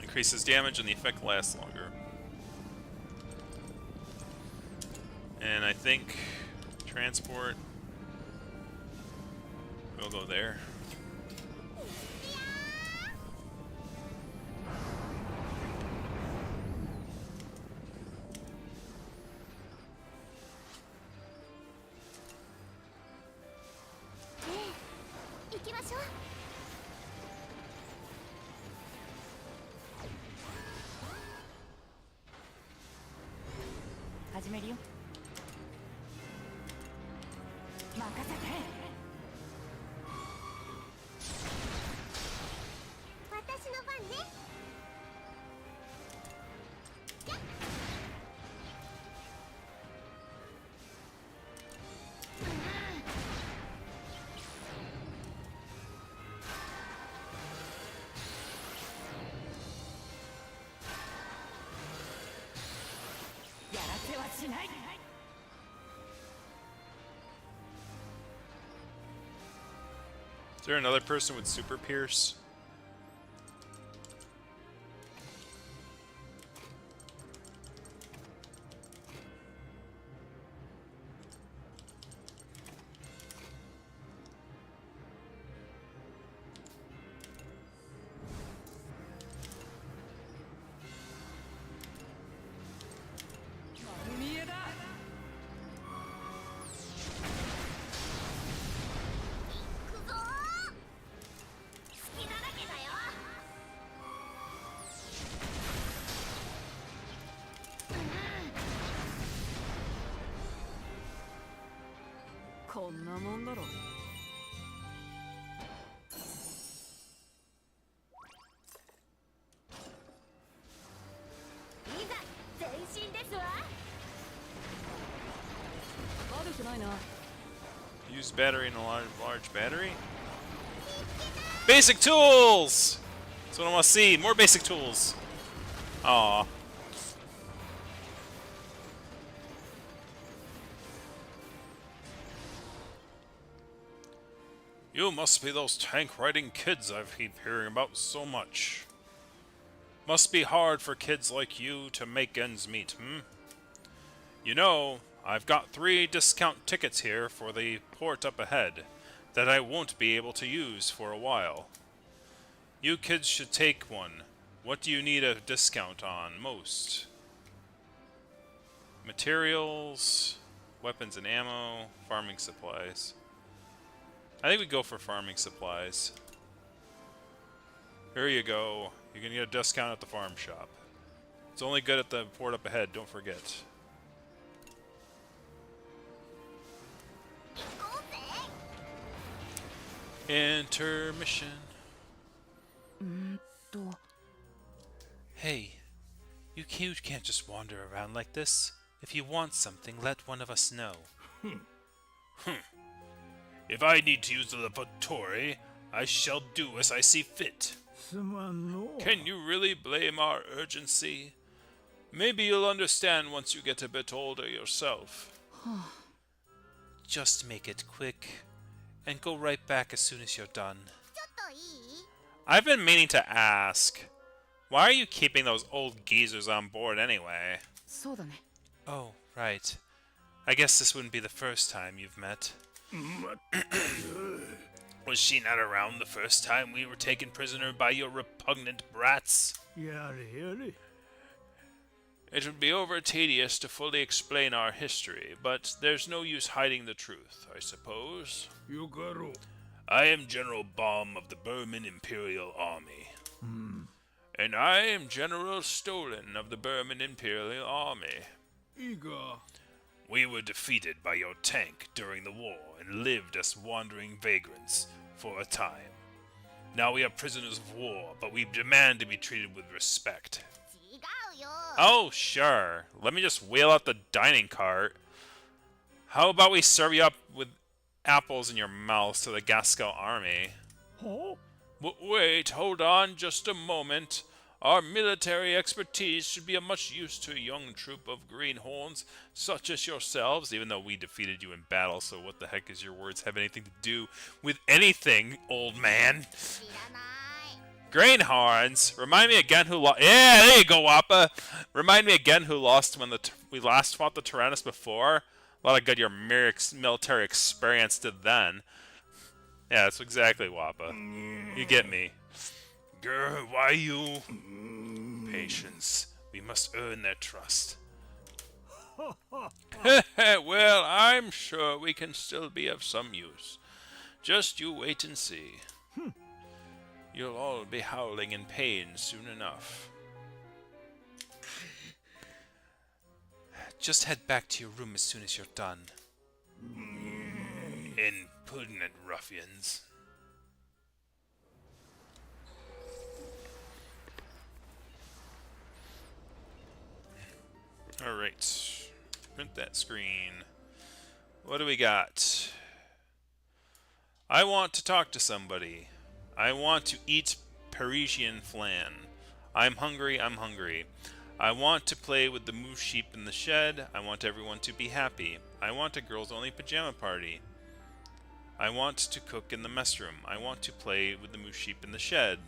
Increases damage and the effect lasts longer. And I think transport will go there. Is there another person with super pierce? Use battery in a large battery? Basic tools! That's what I want to see. More basic tools. Aww. You must be those tank-riding kids I've keep hearing about so much. Must be hard for kids like you to make ends meet, hmm? You know, I've got 3 discount tickets here for the port up ahead that I won't be able to use for a while. You kids should take one. What do you need a discount on most? Materials, weapons and ammo, farming supplies. I think we go for farming supplies. Here you go. You can get a discount at the farm shop. It's only good at the port up ahead, don't forget. Intermission. Hey, you can't just wander around like this. If you want something, let one of us know. If I need to use the lavatory, I shall do as I see fit. Can you really blame our urgency? Maybe you'll understand once you get a bit older yourself. Just make it quick, and go right back as soon as you're done. I've been meaning to ask, why are you keeping those old geezers on board anyway? Oh, right. I guess this wouldn't be the first time you've met. Was she not around the first time we were taken prisoner by your repugnant brats? It would be over tedious to fully explain our history, but there's no use hiding the truth, I suppose. I am General Baum of the Burman Imperial Army. And I am General Stolen of the Burman Imperial Army. We were defeated by your tank during the war and lived as wandering vagrants for a time. Now we are prisoners of war, but we demand to be treated with respect. Oh, sure. Let me just wheel out the dining cart. How about we serve you up with apples in your mouth to the Gasco army. Huh? Wait, hold on just a moment. Our military expertise should be of much use to a young troop of greenhorns, such as yourselves, even though we defeated you in battle, so what the heck is your words have anything to do with anything, old man? 知らない Greenhorns! Remind me again who lost. Yeah, there you go, Wappa! Remind me again who lost when we last fought the Tyrannus before. A lot of good your military experience did then. Yeah, that's exactly Wappa. You get me. Grr, why you? Patience. We must earn their trust. Well, I'm sure we can still be of some use. Just you wait and see. You'll all be howling in pain soon enough. Just head back to your room as soon as you're done. Impudent ruffians. Alright. Print that screen. What do we got? I want to talk to somebody. I want to eat Parisian flan. I'm hungry, I'm hungry. I want to play with the moose sheep in the shed. I want everyone to be happy. I want a girls-only pajama party. I want to cook in the mess room. I want to play with the moose sheep in the shed.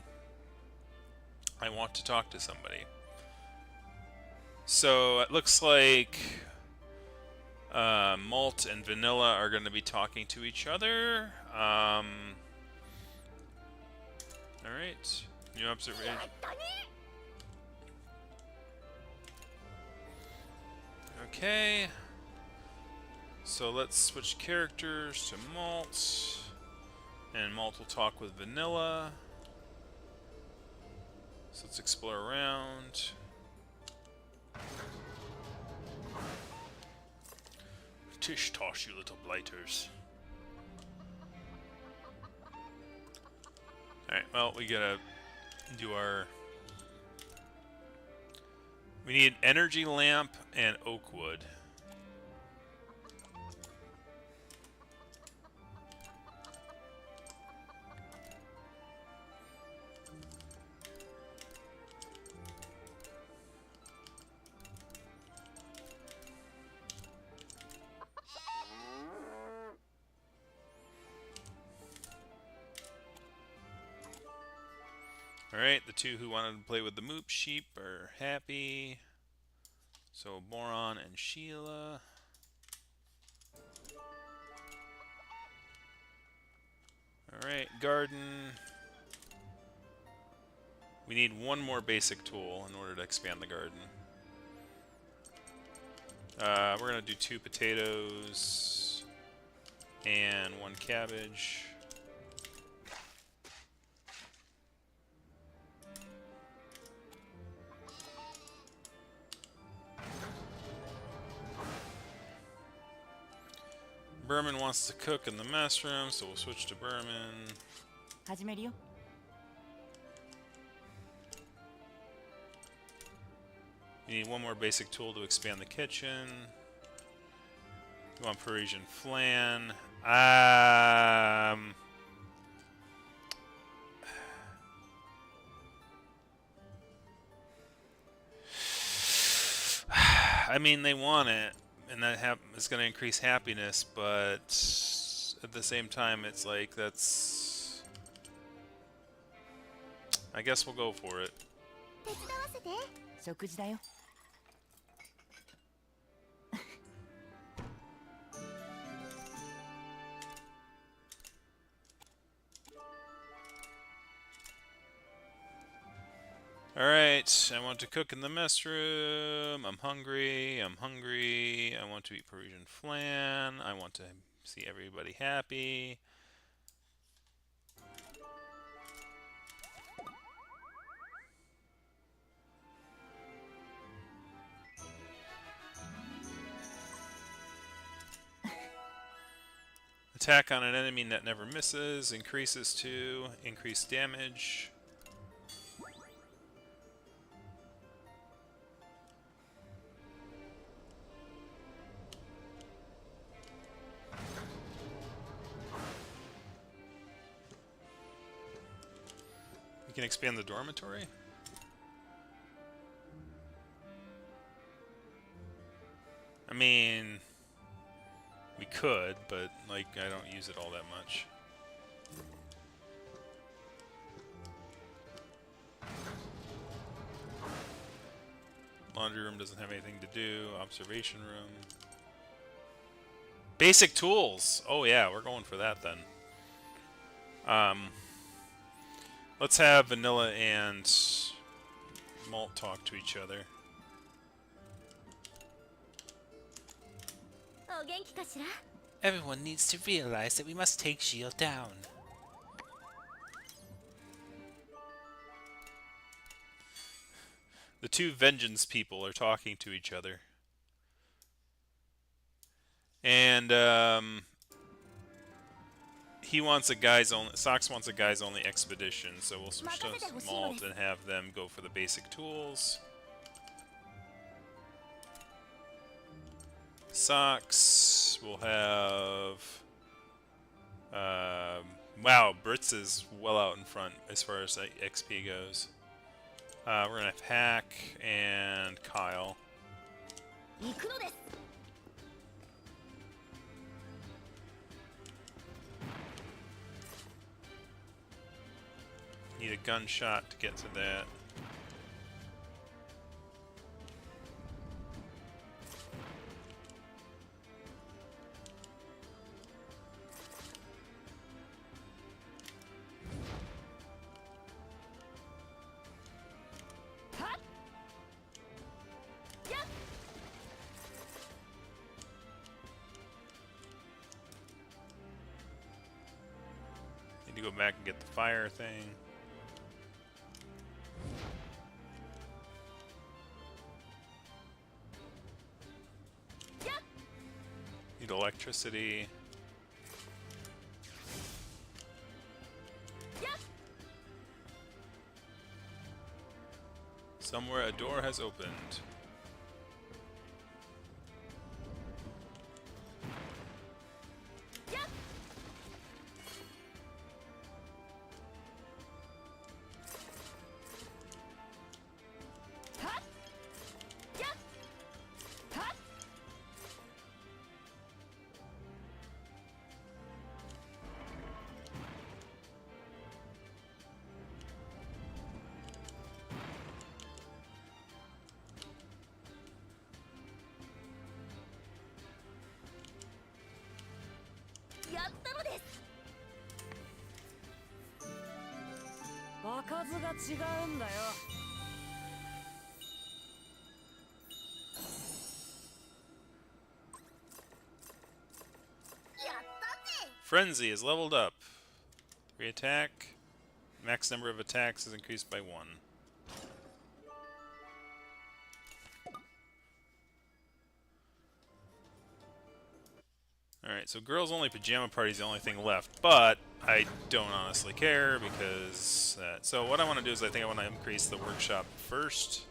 I want to talk to somebody. So it looks like Malt and Vanilla are going to be talking to each other. Alright. New observation. Okay. So let's switch characters to Malt. And Malt will talk with Vanilla. So let's explore around. Tish tosh, you little blighters. Alright, well, we gotta do our... We need an energy lamp and oak wood. Alright, the two who wanted to play with the moop sheep are happy. So Boron and Sheila. Alright, garden. We need one more basic tool in order to expand the garden. We're going to do 2 potatoes and 1 cabbage. Berman wants to cook in the mess room, so we'll switch to Berman. 始めるよ You need one more basic tool to expand the kitchen. You want Parisian flan. I mean, they want it, and that is going to increase happiness, but at the same time, it's like, that's... I guess we'll go for it. 手伝わせて食事だよ Alright, I want to cook in the mess room. I'm hungry. I'm hungry. I want to eat Parisian flan. I want to see everybody happy. Attack on an enemy that never misses. Increases to increase damage. can expand the dormitory? I mean, we could, but, like, I don't use it all that much. Laundry room doesn't have anything to do. Observation room. Basic tools! Oh yeah, we're going for that then. Let's have Vanilla and Malt talk to each other. お元気かしら Everyone needs to realize that we must take Gilles down. The two vengeance people are talking to each other. And, he wants a guys only. Sox wants a guys only expedition, so we'll switch to Malt and have them go for the basic tools. Sox will have. Wow, Brits is well out in front as far as XP goes. We're gonna have Hack and Kyle. 行くのです Need a gunshot to get to that. Need to go back and get the fire thing. Need electricity. Somewhere a door has opened. Frenzy is leveled up. 3 attack. Max number of attacks is increased by 1. Alright, so girls only pajama party is the only thing left, but I don't honestly care because that. So what I want to do is I think I want to increase the workshop first.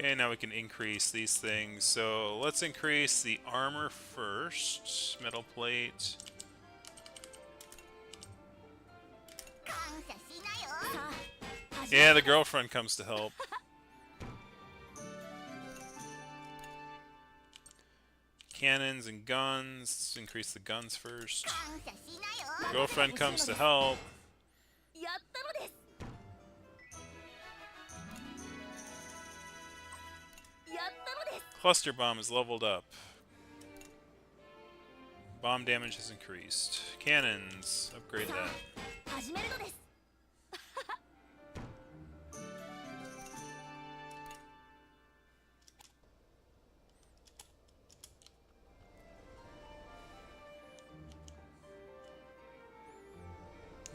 Okay, now we can increase these things. So let's increase the armor first. Metal plate. Yeah, the girlfriend comes to help. Cannons and guns. Let's increase the guns first. Girlfriend comes to help. Cluster bomb is leveled up. Bomb damage has increased. Cannons, upgrade that.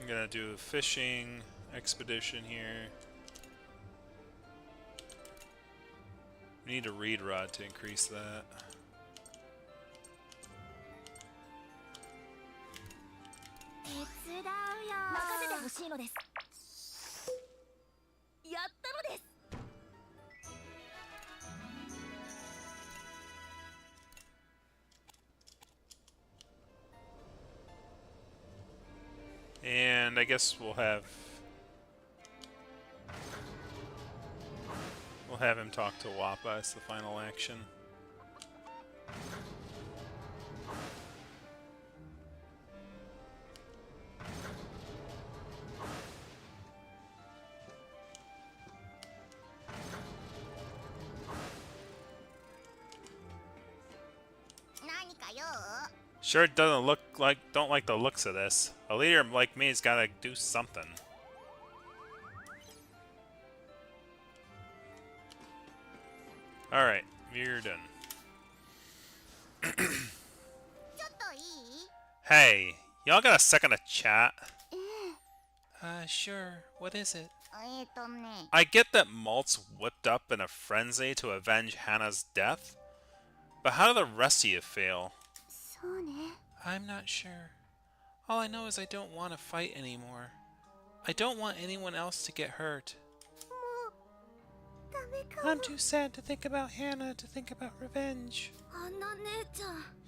I'm gonna do a fishing expedition here. We need a reed rod to increase that. しいのです。やったのです。And I guess we'll have him talk to Wappa as the final action. Sure doesn't look like, don't like the looks of this. A leader like me's gotta do something. Alright, you're done. Hey, y'all got a second to chat? Sure. What is it? I get that Malt's whipped up in a frenzy to avenge Hannah's death, but how do the rest of you feel? I'm not sure. All I know is I don't want to fight anymore. I don't want anyone else to get hurt. I'm too sad to think about Hannah, to think about revenge.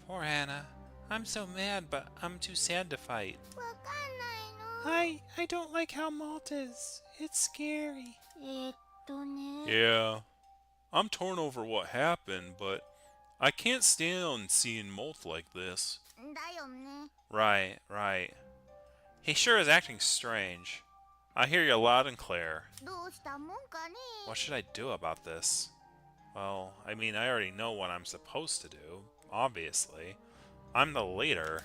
Poor Hannah. I'm so mad, but I'm too sad to fight. I don't like how Malt is. It's scary. Yeah. I'm torn over what happened, but I can't stand seeing Molt like this. Right, right. He sure is acting strange. I hear you loud and clear. What should I do about this? Well, I mean, I already know what I'm supposed to do, obviously. I'm the leader.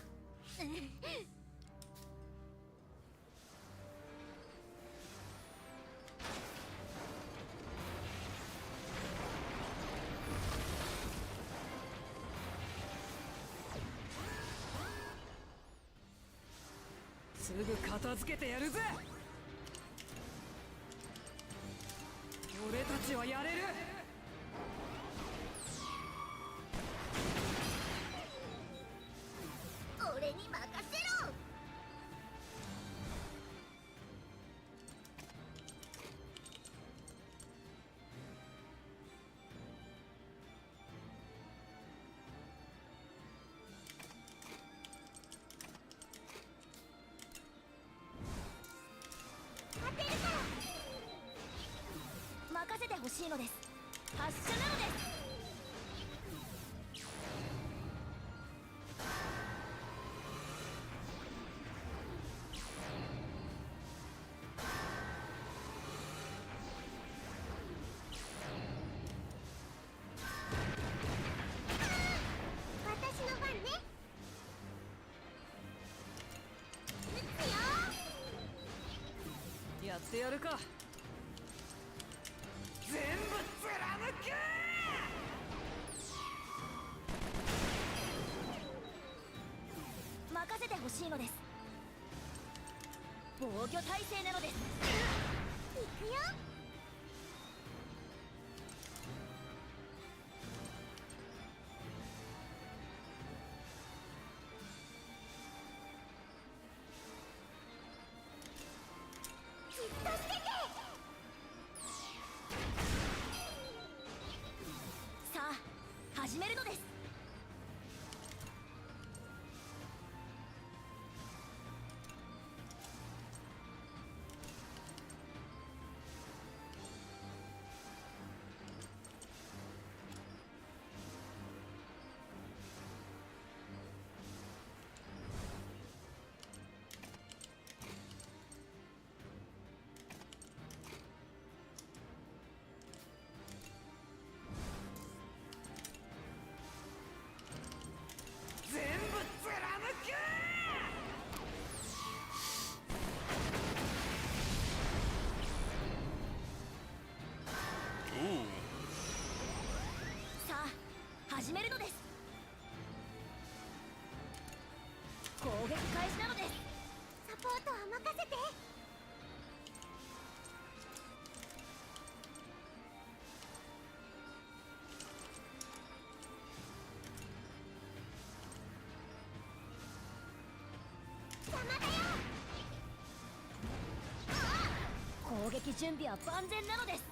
撃準備は万全なのです。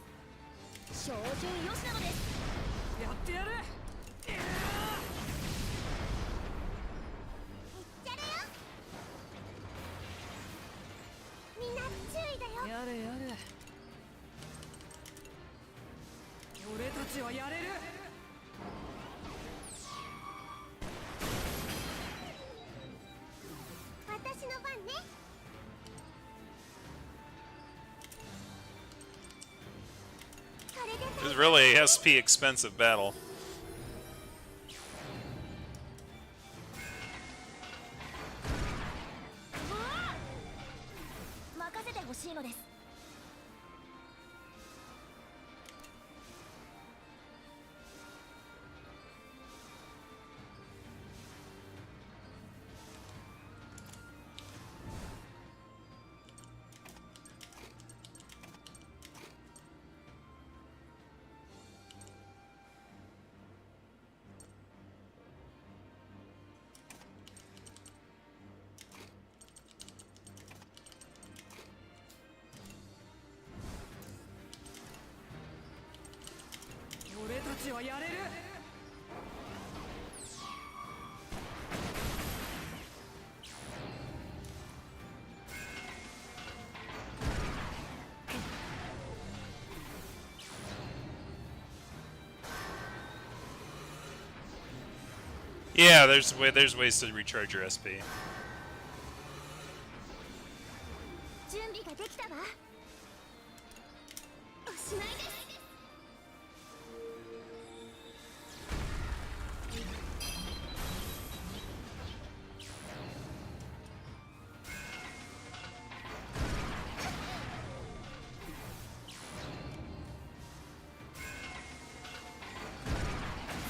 照準よしなのです。やってやる。いっちゃるよ。みんな注意だよ。やれやれ。俺たちはやれる。私の番ね。これで It was really a SP expensive battle. 任せてほしいのです。俺たちはやれる。Yeah, there's ways to recharge your SP. 準備ができたわ。おしまいです。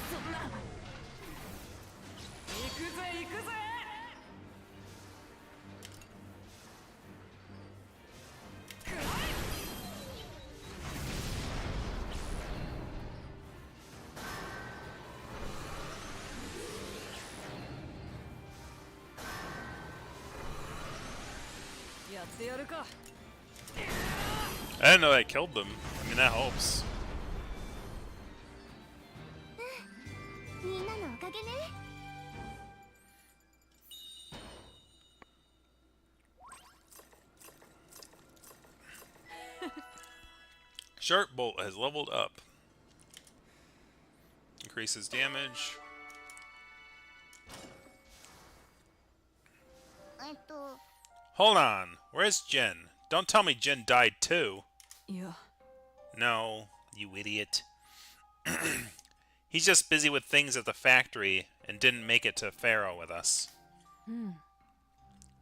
そんな。行くぜ行くぜ。やってやるか。 I didn't know that killed them. I mean, that helps. みんなのおかげね。Sharp Bolt has leveled up. Increases damage. と Hold on. Where's Jin? Don't tell me Jin died too. いや、 No, you idiot. He's just busy with things at the factory and didn't make it to Pharaoh with us.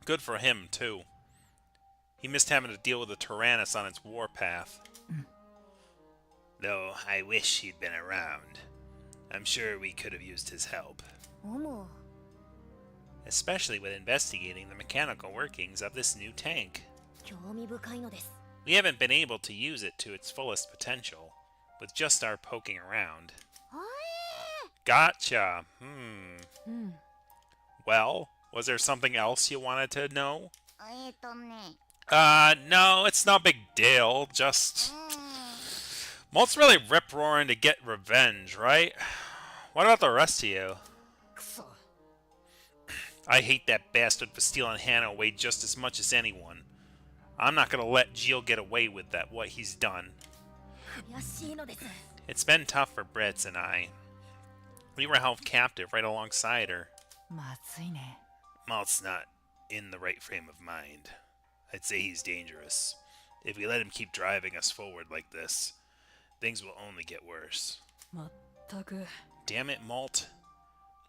Good for him, too. He missed having to deal with the Tyrannus on its warpath. Though I wish he'd been around. I'm sure we could have used his help. も Especially with investigating the mechanical workings of this new tank. 興味深いのです。 We haven't been able to use it to its fullest potential, with just our poking around. おい Gotcha. うん。 Well, was there something else you wanted to know? ね。 No, it's no big deal. Just... Malt's really rip-roaring to get revenge, right? What about the rest of you? くそ。 I hate that bastard for stealing Hannah away just as much as anyone. I'm not gonna let Gio get away with that, what he's done. 悔しいのです。 It's been tough for Britz and I. We were held captive right alongside her. まずいね。 Malt's not in the right frame of mind. I'd say he's dangerous. If we let him keep driving us forward like this, things will only get worse. まったく。 Damn it, Malt.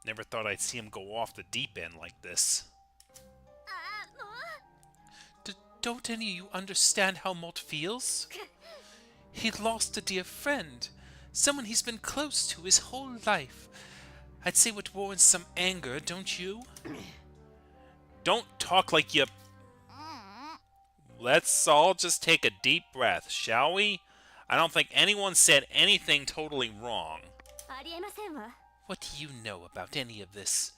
Never thought I'd see him go off the deep end like this. もう Don't any of you understand how Malt feels? He lost a dear friend, someone he's been close to his whole life. I'd say it warrants some anger, don't you? Don't talk like you... Let's all just take a deep breath, shall we? I don't think anyone said anything totally wrong. ありえませんわ。 What do you know about any of this?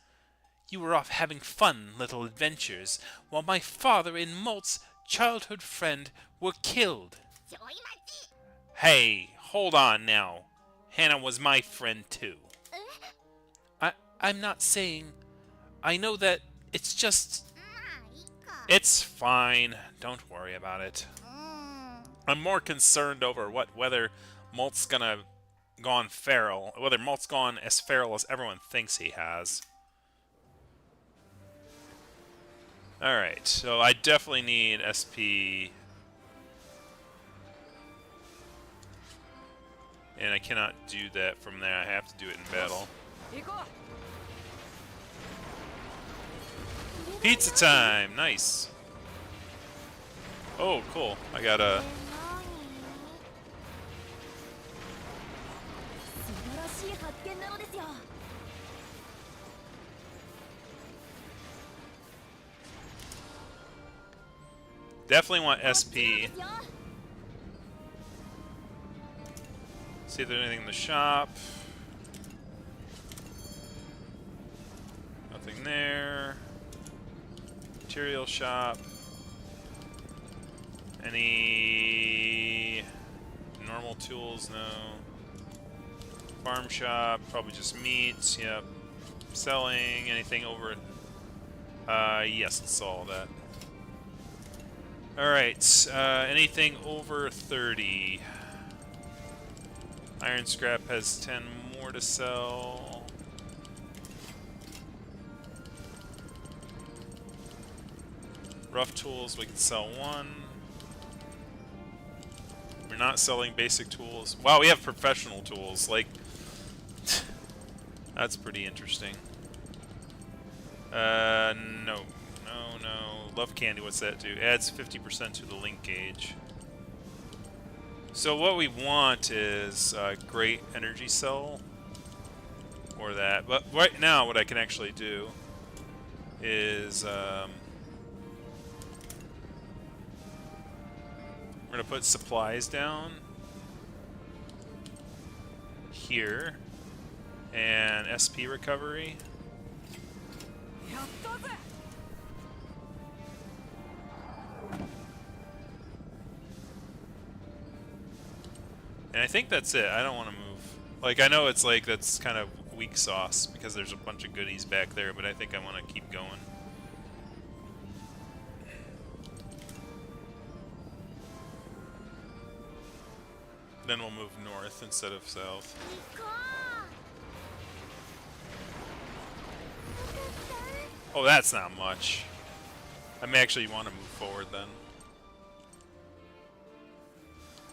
You were off having fun, little adventures, while my father and Malt's childhood friend were killed. ちょい待ち。 Hey, hold on now. Hannah was my friend too. I'm not saying... I know that it's just... まあいいか。 It's fine. Don't worry about it. うーん。 I'm more concerned over whether Malt's gonna gone feral. Whether Malt's gone as feral as everyone thinks he has. Alright, so I definitely need SP... And I cannot do that from there. I have to do it in battle. Pizza time! Nice! Oh, cool. I got a... 素晴らしい発見なのですよ。 Definitely want SP. See if there's anything in the shop. Nothing there. Material shop. Any normal tools? No. Farm shop. Probably just meat. Yep. Selling. Anything over... yes, it's all that. Alright. Anything over 30. Iron scrap has 10 more to sell. Rough tools, we can sell one. We're not selling basic tools. Wow, we have professional tools. Like, that's pretty interesting. No. Love candy, what's that do? Adds 50% to the link gauge. So what we want is a great energy cell, or that. But right now, what I can actually do is we're gonna put supplies down here and SP recovery. And I think that's it. I don't want to move. Like, I know it's like, that's kind of weak sauce because there's a bunch of goodies back there, but I think I want to keep going. Then we'll move north instead of south. 行こ Oh, that's not much. I may actually want to move forward then.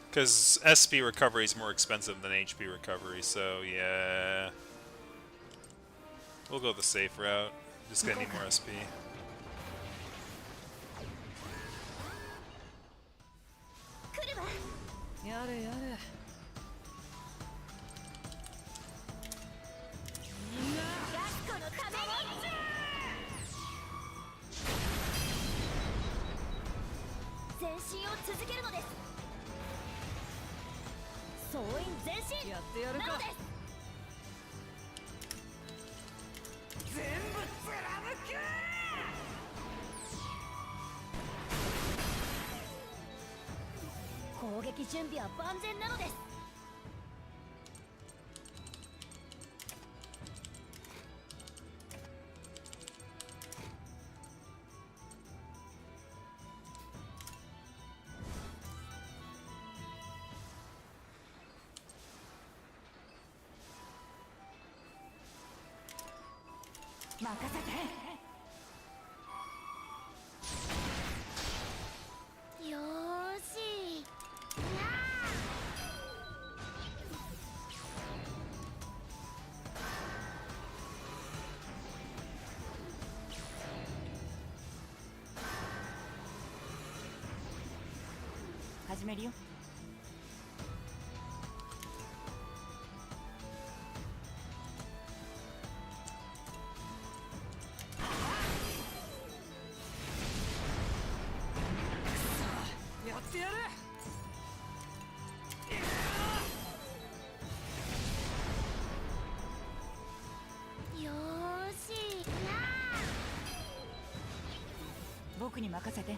Because SP recovery is more expensive than HP recovery, so yeah. We'll go the safe route. Just gonna need more SP. う。来るわ。やれやれ。 ガスコのために。前進を続けるのです。総員前進。やってやるか。なのです。全部貫く。攻撃準備は万全なのです。 任せて。よーし。始めるよ。やってやる。よーし。僕に任せて。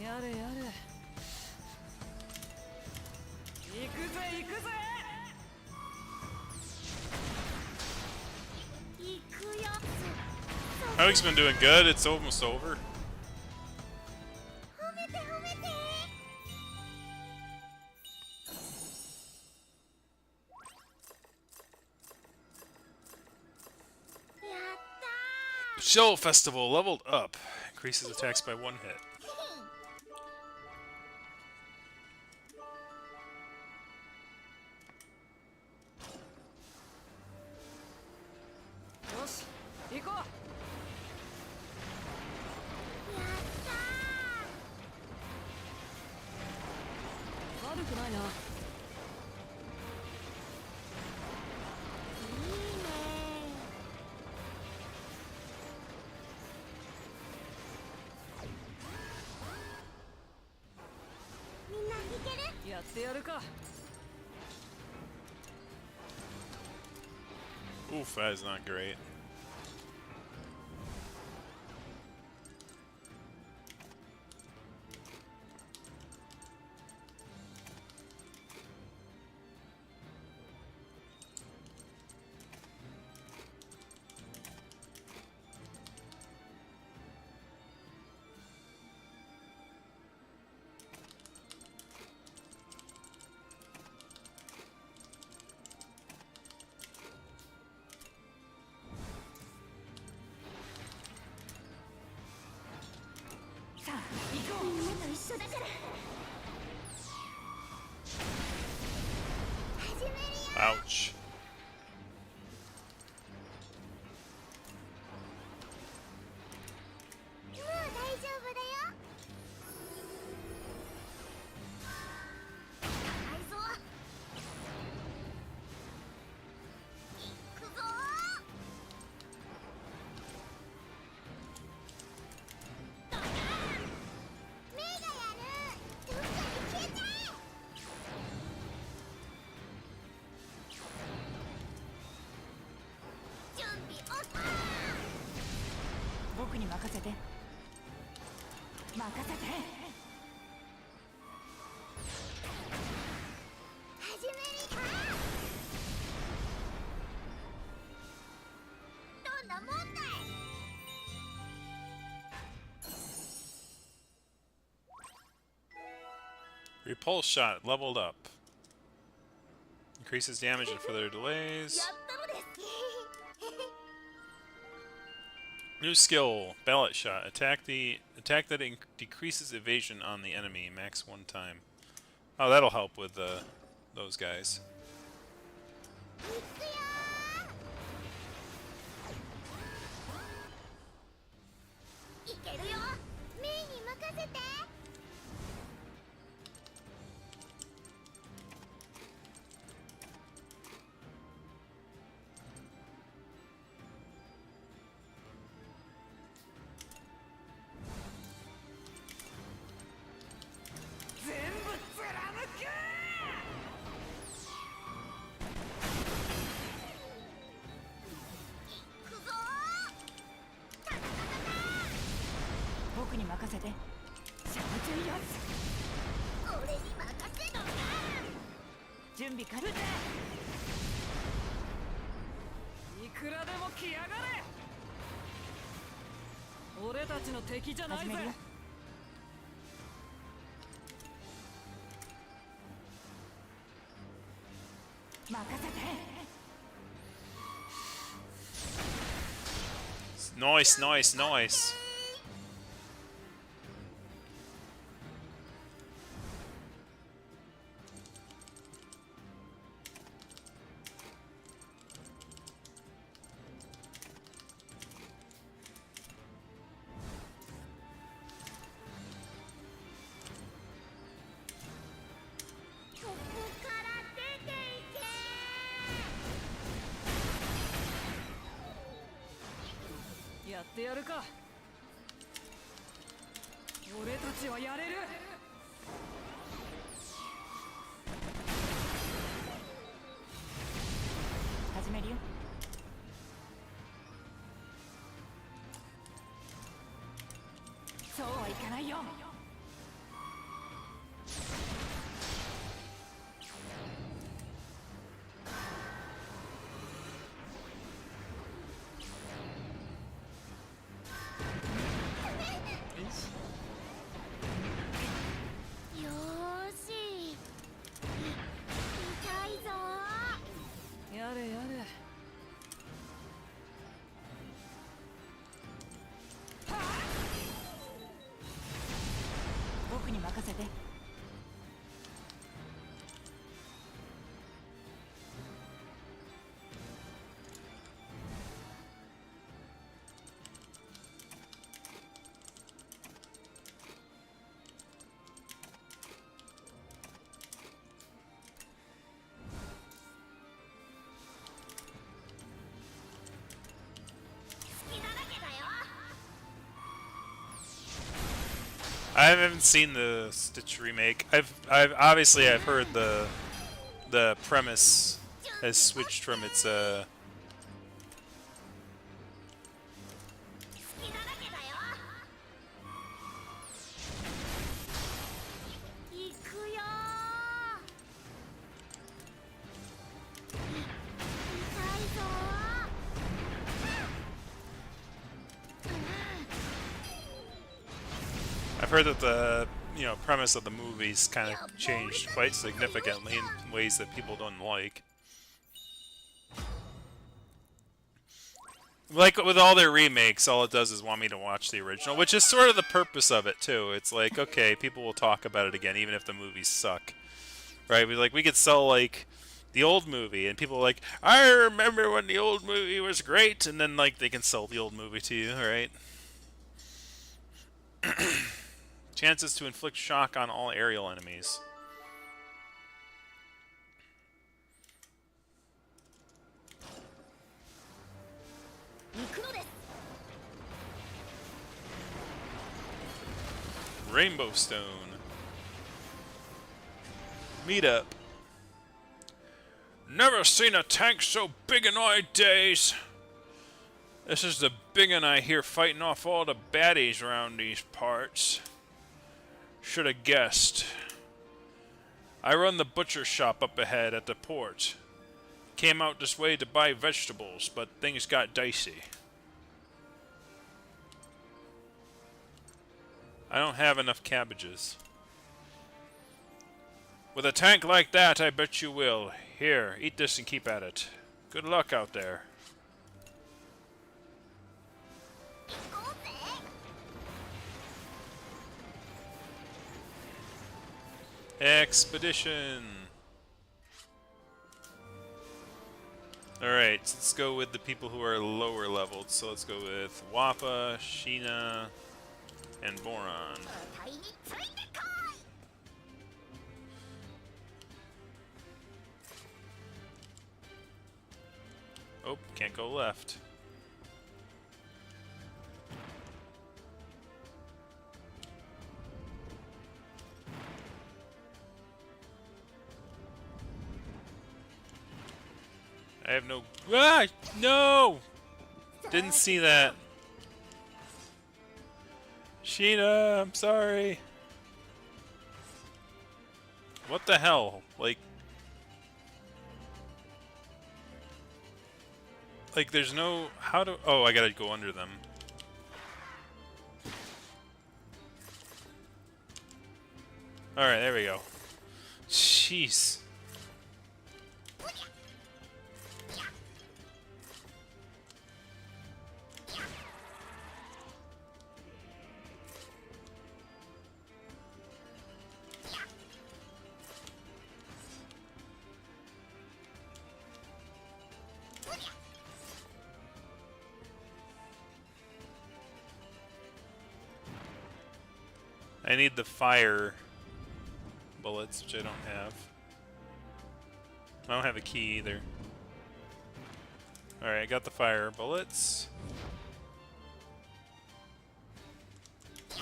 やれやれ。行くぜ行くぜ。行くよ。 Alex been doing good. It's almost over. 褒めて褒めて。やったー。 Show Festival leveled up. Increases attacks by 1 hit. よし行こう。やった悪くないな。ー。いいねー。みんな弾ける？やってやるか。 Oof, that is not great. Ouch. もう大丈夫だよ。高いぞ。行くぞー。メイがやる。どっかに消えちゃえ。準備 OK。 僕に任せて。任せて。始めるか。どんなもんだい。 Repulse shot leveled up. Increases damage and further delays. やったのです。 New skill, ballot shot. Attack that decreases evasion on the enemy, max 1 time. Oh, that'll help with those guys. 行くよー。いけるよ。メイに任せて。全部貫く。行くぞー。タタタタタ。僕に任せて。シャーチュイやつ。俺に任せろ。準備完了。いくらでも来やがれ。俺たちの敵じゃないぜ。任せて。 Nice, nice, nice. Go. やってやるか。俺たちはやれる。始めるよ。そうはいかないよ。I haven't seen the Stitch remake. I've heard the premise has switched from its 好きだらけだよ。行くよー。痛いぞー。 I've heard that the premise of the movies kind of changed quite significantly in ways that people don't like. Like with all their remakes, all it does is want me to watch the original, which is sort of the purpose of it too. It's like, okay, people will talk about it again, even if the movies suck, right? We could sell like the old movie, and people are like, I remember when the old movie was great, and then like they can sell the old movie to you, right? Chances to inflict shock on all aerial enemies. Rainbow Stone. Meet up. Never seen a tank so big in my days. This is the big un I hear fighting off all the baddies around these parts. Should have guessed. I run the butcher shop up ahead at the port. Came out this way to buy vegetables, but things got dicey. I don't have enough cabbages. With a tank like that, I bet you will. Here, eat this and keep at it. Good luck out there. Expedition! Alright, let's go with the people who are lower leveled. So let's go with Wappa, Sheena, and Boron. Oh, can't go left. I have no... Ah! No! Didn't see that. Sheena, I'm sorry. What the hell? Like, there's no... How do... Oh, I gotta go under them. Alright, there we go. Jeez. I need the fire bullets, which I don't have. I don't have a key either. Alright, I got the fire bullets. I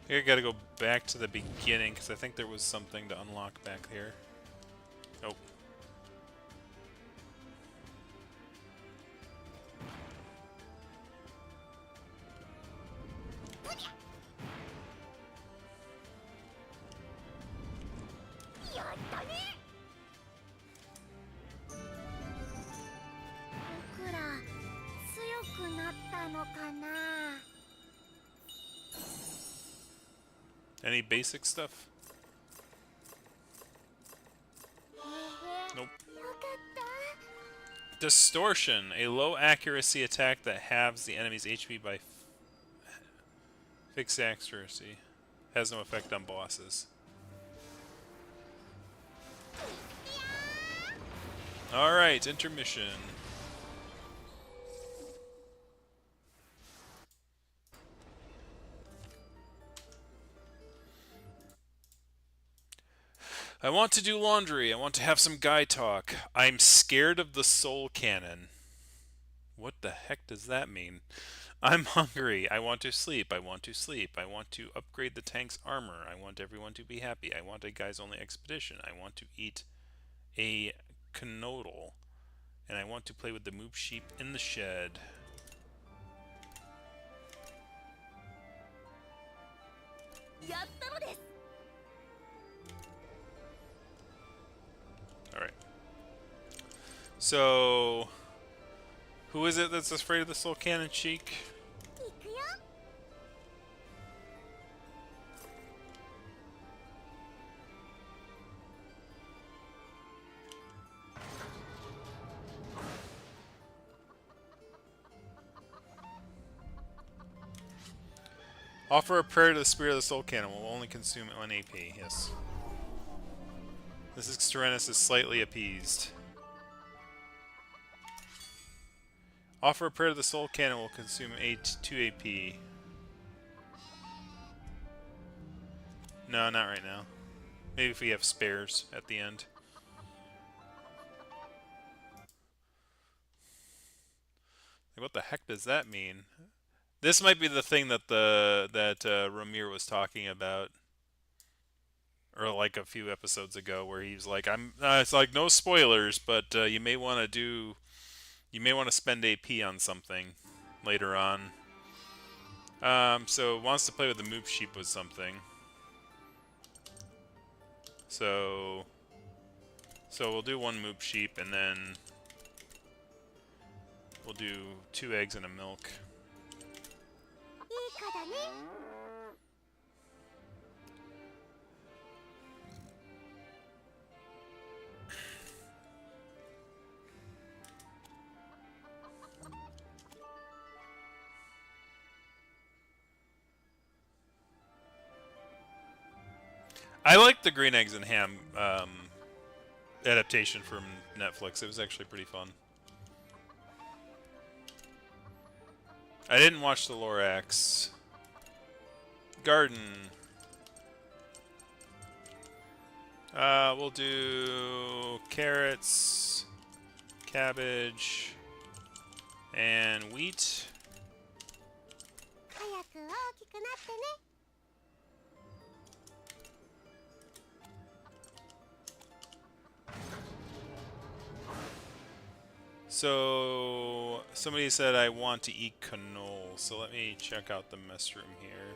think I gotta go back to the beginning, because I think there was something to unlock back here. Nope. Any basic stuff? Nope. Distortion, a low accuracy attack that halves the enemy's HP by fixed accuracy. Has no effect on bosses. Alright, intermission. I want to do laundry. I want to have some guy talk. I'm scared of the soul cannon. What the heck does that mean? I'm hungry. I want to sleep. I want to sleep. I want to upgrade the tank's armor. I want everyone to be happy. I want a guys only expedition. I want to eat a canodle. And I want to play with the moop sheep in the shed. Alright. So, who is it that's afraid of the soul cannon, Cheek? Offer a prayer to the spirit of the soul cannon. Will only consume 1 AP. Yes. This is Tyrannus is slightly appeased. Offer a prayer to the soul cannon. Will consume 2 AP. No, not right now. Maybe if we have spares at the end. Like, what the heck does that mean? This might be the thing that Ramir was talking about, or like a few episodes ago, where he's like, "I'm." It's like no spoilers, but you may want to spend AP on something later on. So wants to play with the moop sheep with something. So we'll do 1 moop sheep, and then we'll do 2 eggs and a milk. I liked the Green Eggs and Ham adaptation from Netflix. It was actually pretty fun. I didn't watch the Lorax. Garden. We'll do carrots, cabbage, and wheat. So, somebody said I want to eat cannoli, so let me check out the mess room here.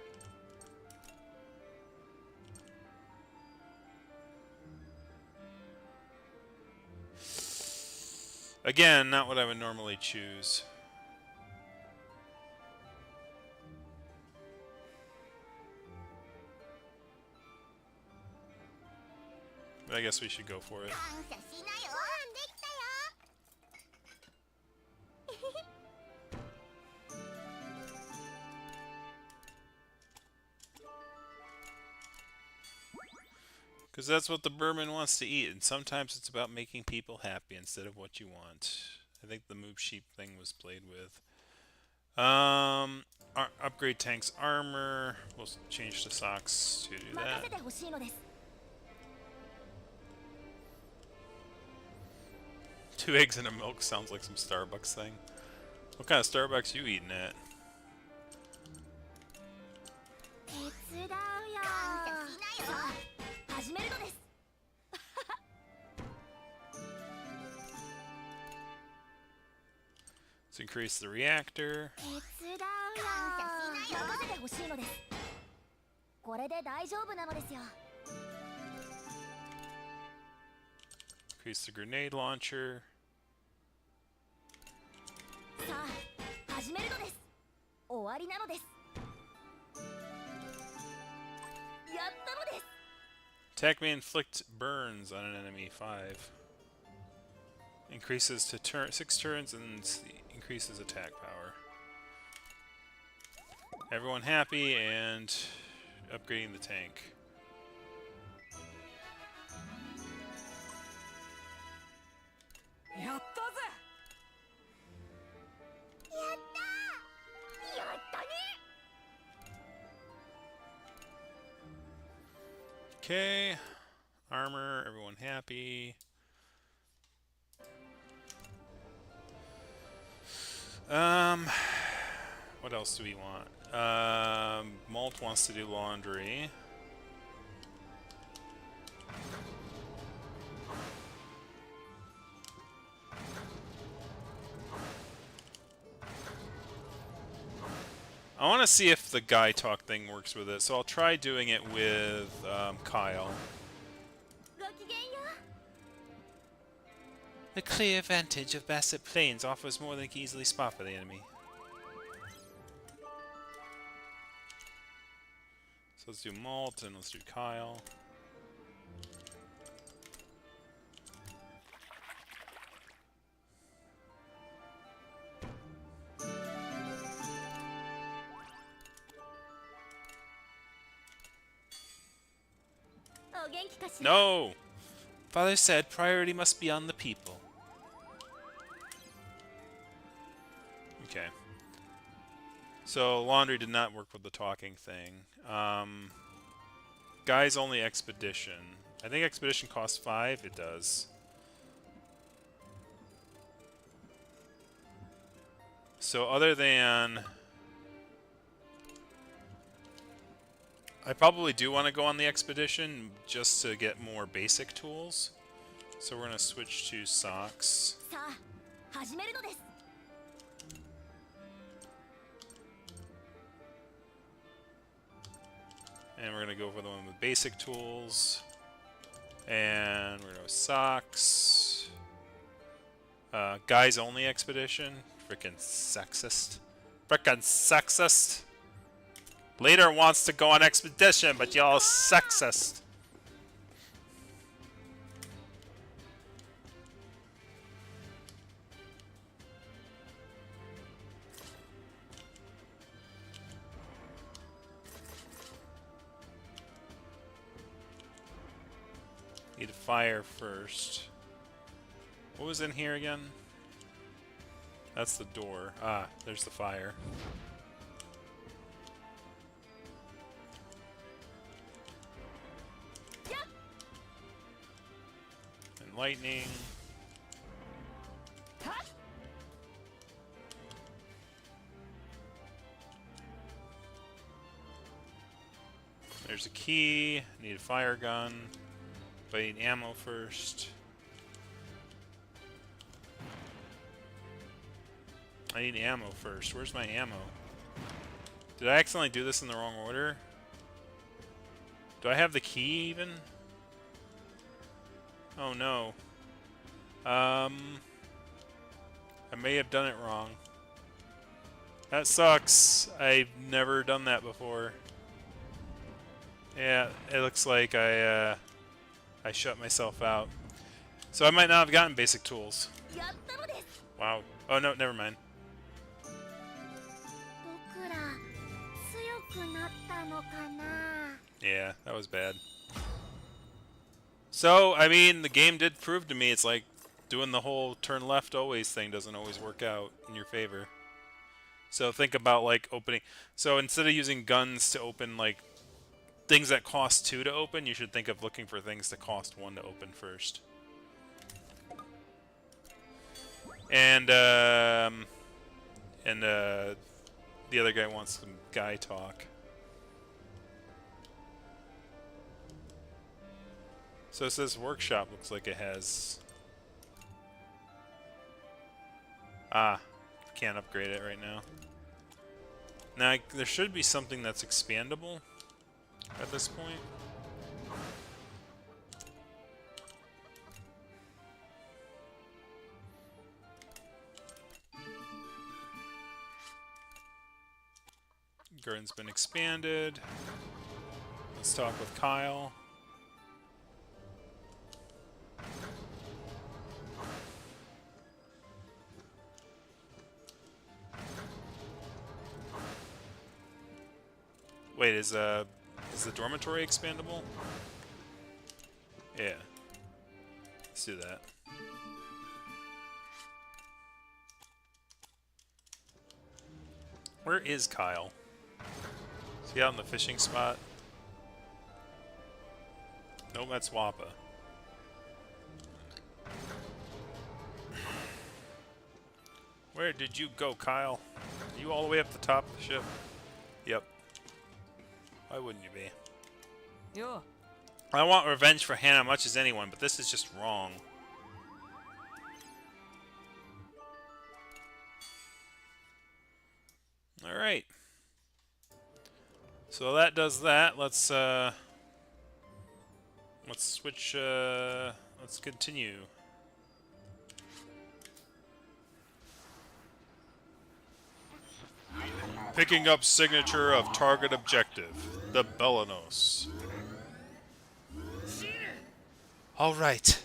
Again, not what I would normally choose. But I guess we should go for it. Because that's what the Burman wants to eat, and sometimes it's about making people happy instead of what you want. I think the Moob Sheep thing was played with. Upgrade tank's armor. We'll change the socks to do that. 2 eggs and a milk sounds like some Starbucks thing. What kind of Starbucks you eating at? Let's increase the reactor. Increase the grenade launcher. Attack may inflict burns on an enemy 5. Increases to 6 turns and increases attack power. Everyone happy and upgrading the tank. Okay. Armor, everyone happy. What else do we want? Malt wants to do laundry. I want to see if the guy talk thing works with it, so I'll try doing it with Kyle. ごきげんよ The clear vantage of Bassett Plains offers more than can easily spot for the enemy. So let's do Malt and let's do Kyle. No! Father said priority must be on the people. Okay. So laundry did not work with the talking thing. Guys only expedition. I think expedition costs 5. It does. So other than... I probably do want to go on the expedition just to get more basic tools. So we're going to switch to socks. さあ始めるのです And we're going to go for the one with basic tools. And we're going to go socks. Guys only expedition. Frickin' sexist. Frickin' sexist. Leader wants to go on expedition, but y'all sexist. Need fire first. What was in here again? That's the door. Ah, there's the fire. And lightning. There's a key. Need a fire gun. But I need ammo first. I need ammo first. Where's my ammo? Did I accidentally do this in the wrong order? Do I have the key even? Oh no. I may have done it wrong. That sucks. I've never done that before. Yeah, it looks like I shut myself out. So I might not have gotten basic tools. やったのです Wow. Oh no, never mind. 僕ら強くなったのかな Yeah, that was bad. So, I mean, the game did prove to me it's like doing the whole turn left always thing doesn't always work out in your favor. So think about like opening. So instead of using guns to open like things that cost 2 to open, you should think of looking for things that cost 1 to open first. And the other guy wants some guy talk. So it says workshop looks like it has... Ah, can't upgrade it right now. Now, there should be something that's expandable at this point. Garden's been expanded. Let's talk with Kyle. Wait, is the dormitory expandable? Yeah. Let's do that. Where is Kyle? Is he out in the fishing spot? Nope, that's Wappa. Where did you go, Kyle? Are you all the way up the top of the ship? Yep. Why wouldn't you be? Yo. I want revenge for Hannah much as anyone, but this is just wrong. Alright. So that does that. Let's switch, let's continue. Picking up signature of target objective, the Belanos. Alright.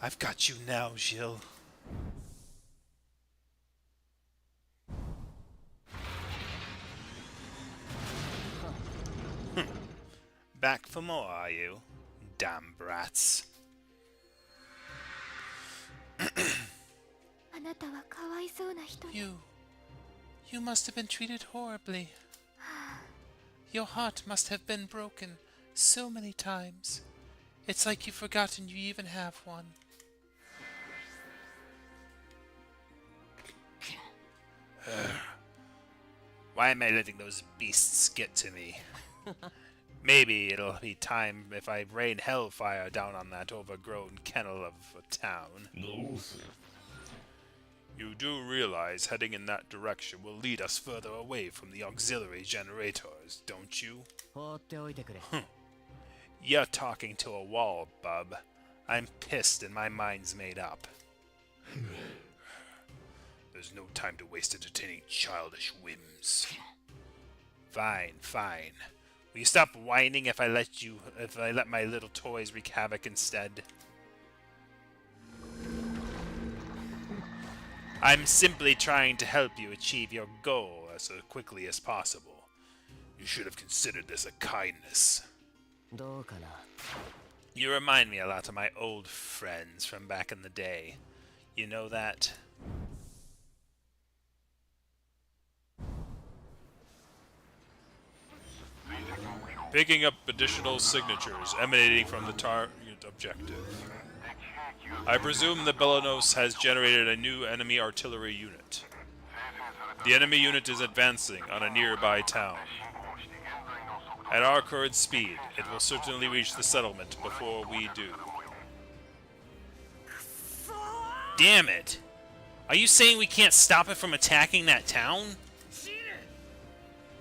I've got you now, Gilles. Back for more, are you? Damn brats. あなたはかわいそうな人ね。 You must have been treated horribly. Your heart must have been broken so many times. It's like you've forgotten you even have one. Why am I letting those beasts get to me? Maybe it'll be time if I rain hellfire down on that overgrown kennel of a town. No, sir. You do realize heading in that direction will lead us further away from the auxiliary generators, don't you? 放っておいてくれ。 You're talking to a wall, bub. I'm pissed and my mind's made up. There's no time to waste entertaining childish whims. Fine, fine. Will you stop whining if I let my little toys wreak havoc instead? I'm simply trying to help you achieve your goal as quickly as possible. You should have considered this a kindness. どうかな。 You remind me a lot of my old friends from back in the day. You know that? Picking up additional signatures emanating from the target objective. I presume the Belanos has generated a new enemy artillery unit. The enemy unit is advancing on a nearby town. At our current speed, it will certainly reach the settlement before we do. Damn it! Are you saying we can't stop it from attacking that town?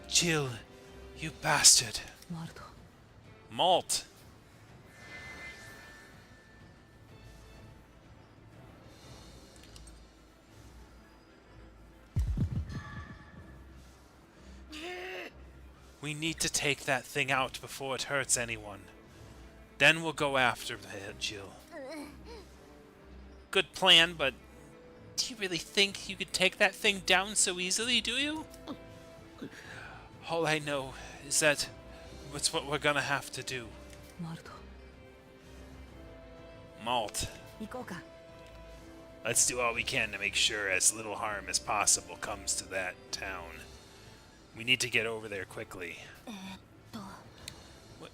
Jill, you bastard. マルト。 Malt. We need to take that thing out before it hurts anyone. Then we'll go after it, Jill. Good plan, but do you really think you could take that thing down so easily, do you? All I know is that it's what we're gonna have to do. マルト。 Malt. 行こうか。 Let's do all we can to make sure as little harm as possible comes to that town. We need to get over there quickly. What?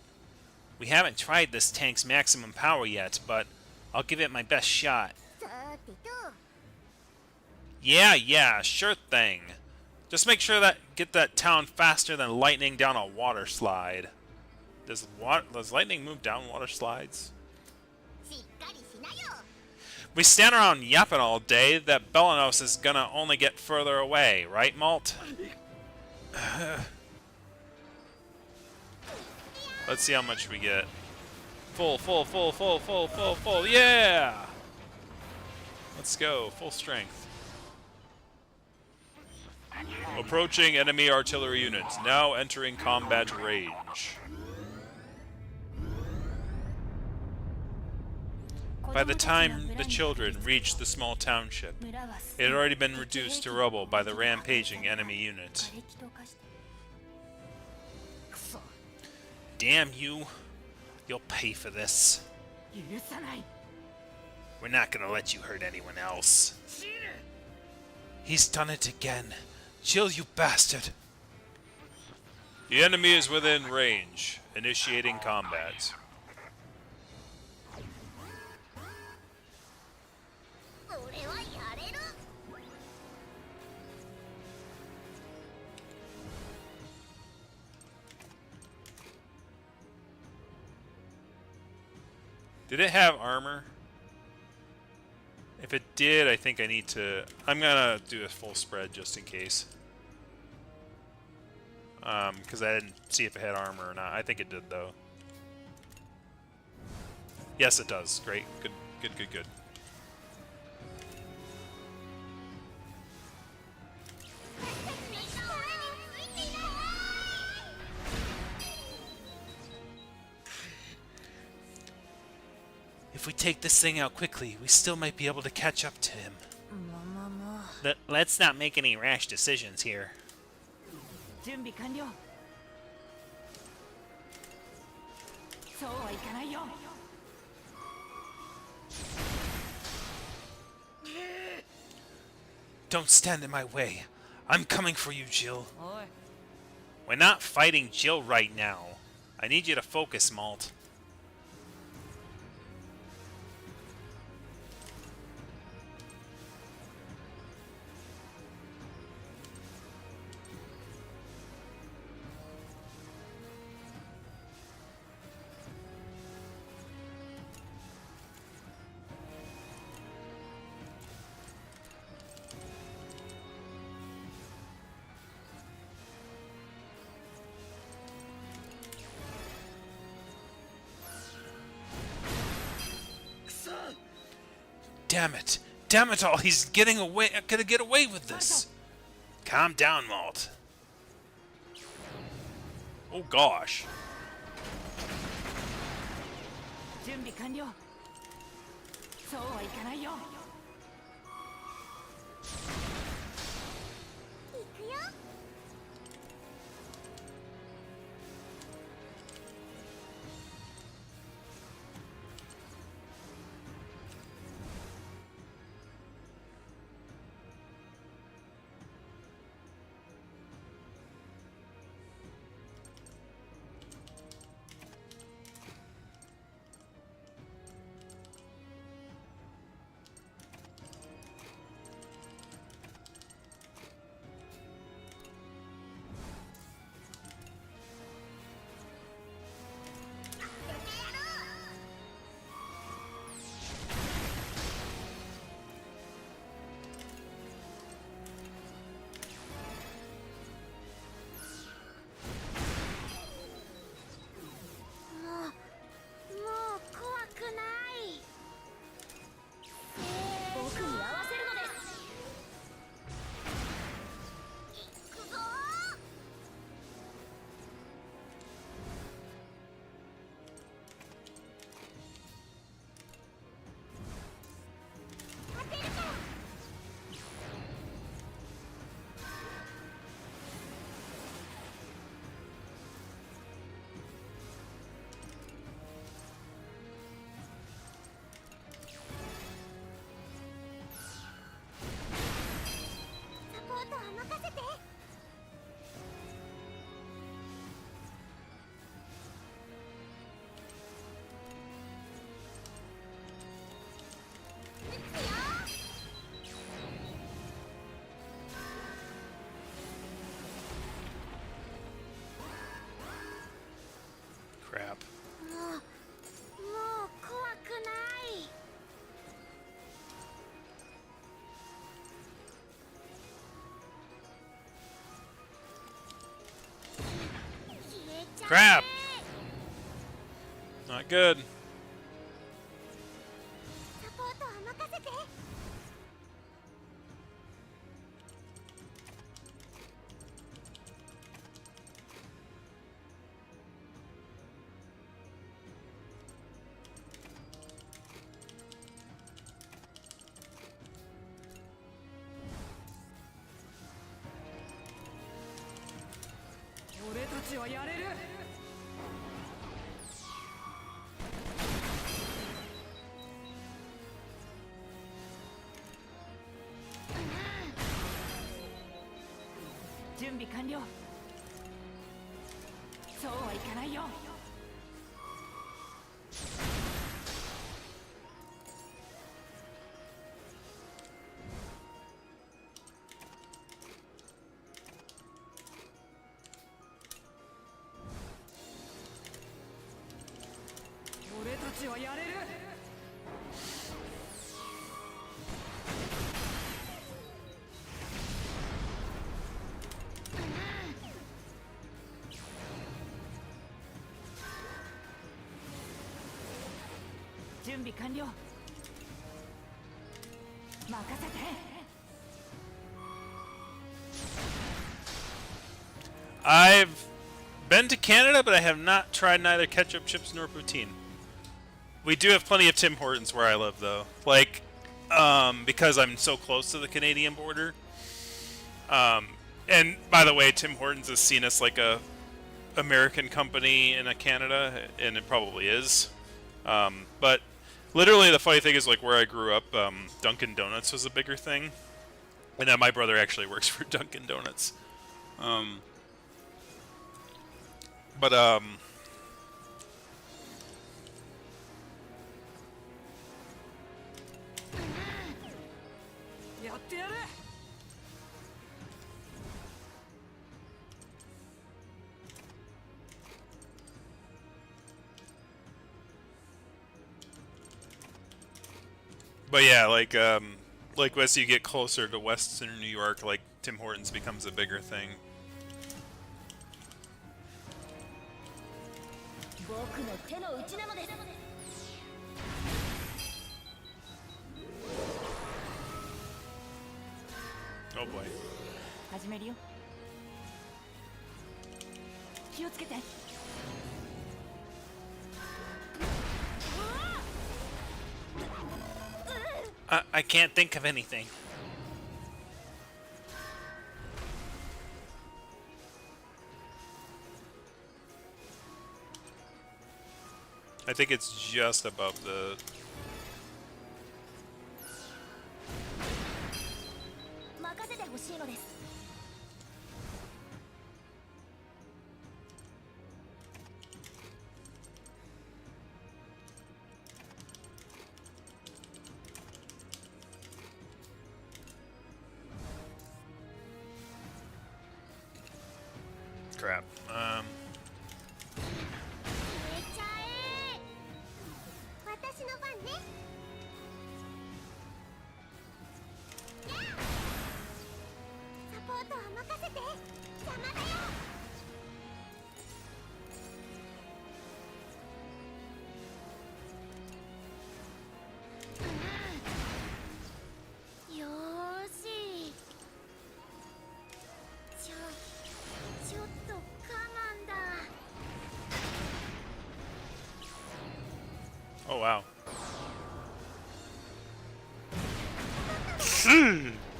We haven't tried this tank's maximum power yet, but I'll give it my best shot. さてと。 Yeah, sure thing. Just make sure that get that town faster than lightning down a water slide. Does lightning move down water slides? しっかりしなよ。 We stand around yapping all day, that Belanos is gonna only get further away, right, Malt? Let's see how much we get. Full, yeah! Let's go, full strength. Approaching enemy artillery units, now entering combat range. By the time the children reached the small township, it had already been reduced to rubble by the rampaging enemy unit. 瓦礫と化して。 Damn you! You'll pay for this. 許さない。 We're not gonna let you hurt anyone else. He's done it again. Jill, you bastard! The enemy is within range, initiating combat. Did it have armor? If it did, I think I need to... I'm gonna do a full spread just in case. Because I didn't see if it had armor or not. I think it did, though. Yes, it does. Great. Good, good, good, good. If we take this thing out quickly, we still might be able to catch up to him. Let's not make any rash decisions here. 準備完了。そうはいかないよ。Don't stand in my way. I'm coming for you, Jill. おい。 We're not fighting Jill right now. I need you to focus, Malt. Damn it! Damn it all! He's getting away. I'm gonna get away with this. Calm down, Malt. Oh gosh. 準備完了。そうはいかないよ。行くよ。Crap. もう怖くない。消えちゃうね。 Crap! Not good. サポートは任せて。俺たちはやれる。準備完了。そうはいかないよ。俺たちはやれる。準備完了。任せて。 I've been to Canada, but I have not tried neither ketchup chips nor poutine. We do have plenty of Tim Hortons where I live, though. Like, because I'm so close to the Canadian border. And by the way, Tim Hortons is seen as like a American company in Canada, and it probably is. But literally, the funny thing is, like where I grew up, Dunkin' Donuts was a bigger thing, and then my brother actually works for Dunkin' Donuts. Butやってやる。 But yeah, like as you get closer to Western New York, like Tim Hortons becomes a bigger thing. 僕の手の内なのです。 Oh boy. 始めるよ。気をつけて。 I can't think of anything. I think it's just above the... 任せてほしいのです。 Crap. めちゃえ。私の番ね。サポートは任せて。邪魔だよ。よーし。ちょっと我慢だ。 Oh wow.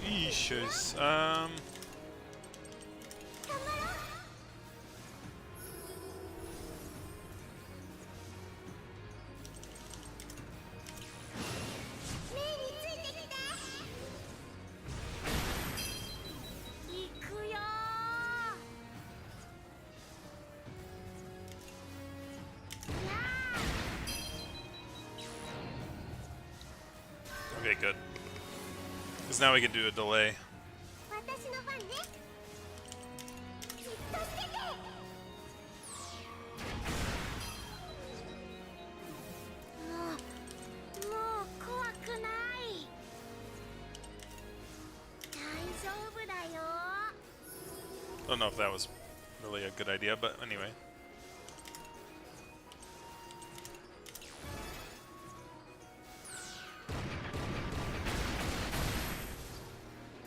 Issues. 目についてきて。行くよー。や Okay, good. Because now we can do a delay. ー、私の番ね。じっとしてて。もう怖くない。大丈夫だよ。 Don't know if that was really a good idea, but anyway.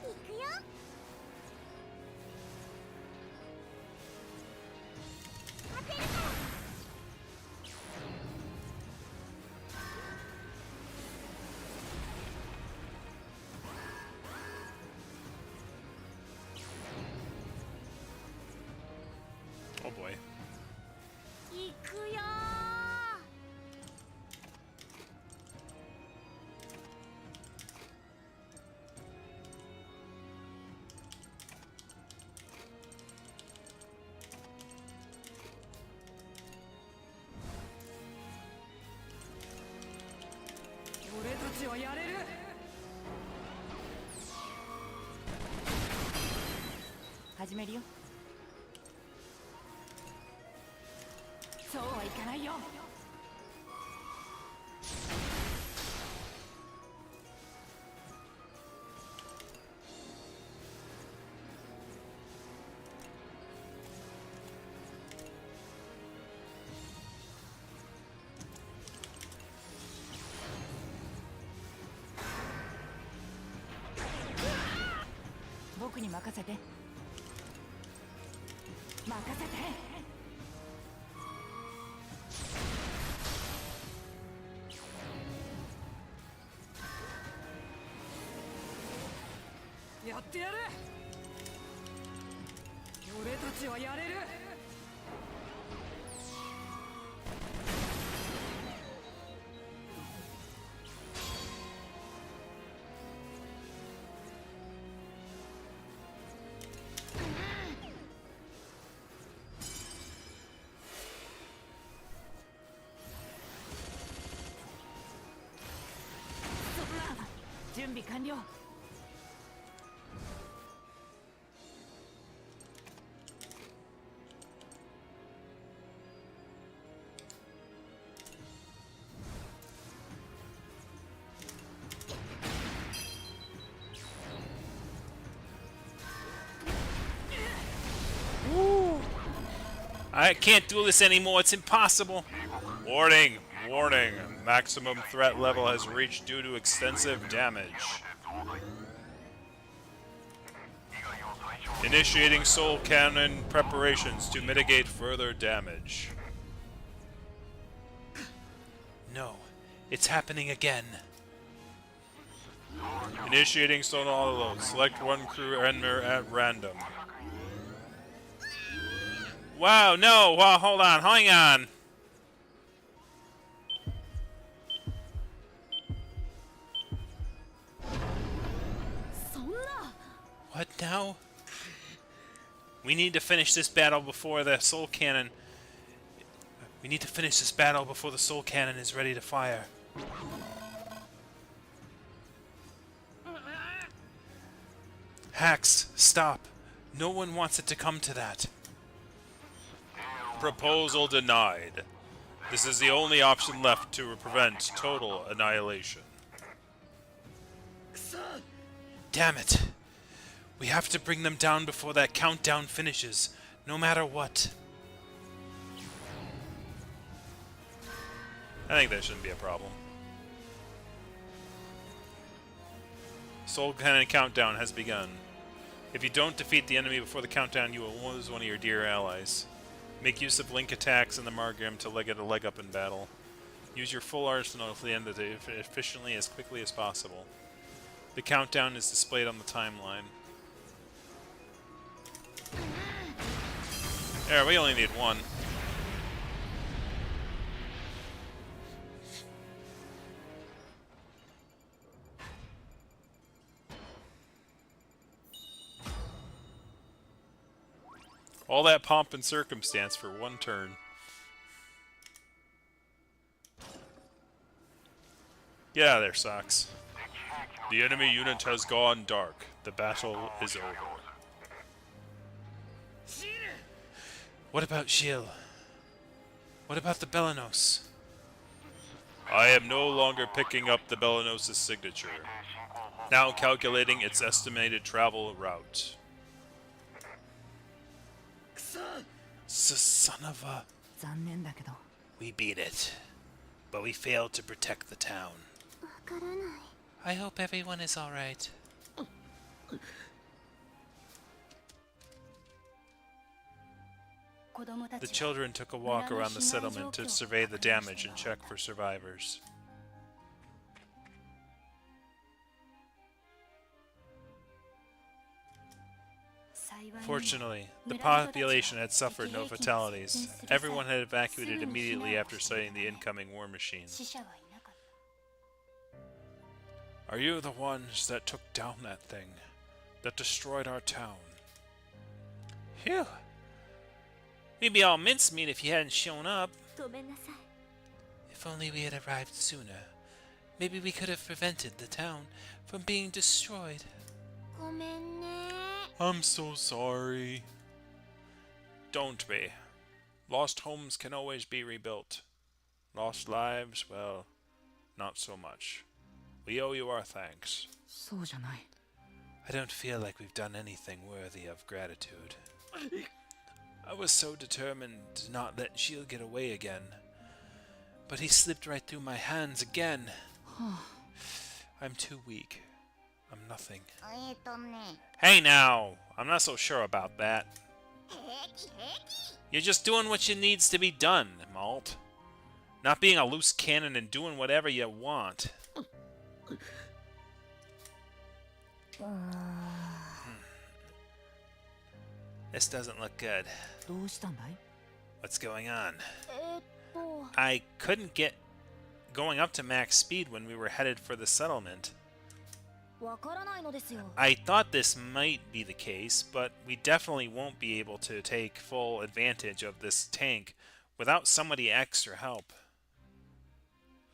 行くよ。当てるから。 Oh boy. 行くよ俺たちはやれる。始めるよ。そうはいかないよ。僕に任せて。任せて。やってやる。俺たちはやれる。準備完了。I can't do this anymore. It's impossible. Warning. Warning. Maximum threat level has reached due to extensive damage. Initiating soul cannon preparations to mitigate further damage. No. It's happening again. Initiating soul auto. Select one crew member at random. Wow, no! Wow, hold on, hang on! What now? We need to finish this battle before the soul cannon... We need to finish this battle before the soul cannon is ready to fire. Hacks, stop. No one wants it to come to that. Proposal denied. This is the only option left to prevent total annihilation. Damn it. We have to bring them down before that countdown finishes, no matter what. I think that shouldn't be a problem. Soul Cannon countdown has begun. If you don't defeat the enemy before the countdown, you will lose one of your dear allies. Make use of link attacks in the Margrim to get a leg up in battle. Use your full arsenal to the end of the day efficiently as quickly as possible. The countdown is displayed on the timeline. There, we only need one. All that pomp and circumstance for one turn. Get out of there, Socks. The enemy unit has gone dark. The battle is over. What about Gilles? What about the Belenos? I am no longer picking up the Belenos' signature. Now calculating its estimated travel route. Son of a... We beat it. But we failed to protect the town. I hope everyone is alright. The children took a walk around the settlement to survey the damage and check for survivors. Fortunately, the population had suffered no fatalities. Everyone had evacuated immediately after sighting the incoming war machine. Are you the ones that took down that thing? That destroyed our town? Phew! We'd be all mincemeat if you hadn't shown up. If only we had arrived sooner. Maybe we could have prevented the town from being destroyed. I'm so sorry. Don't be. Lost homes can always be rebuilt. Lost lives, well, not so much. We owe you our thanks. そうじゃない。 I don't feel like we've done anything worthy of gratitude. I was so determined to not let Shield get away again. But he slipped right through my hands again. I'm too weak. I'm nothing. ね Hey now! I'm not so sure about that. 平気平気 You're just doing what you needs to be done, Malt. Not being a loose cannon and doing whatever you want. This doesn't look good. どうしたんだい？ What's going on? と I couldn't get going up to max speed when we were headed for the settlement. わからないのですよ I thought this might be the case, but we definitely won't be able to take full advantage of this tank without somebody extra help.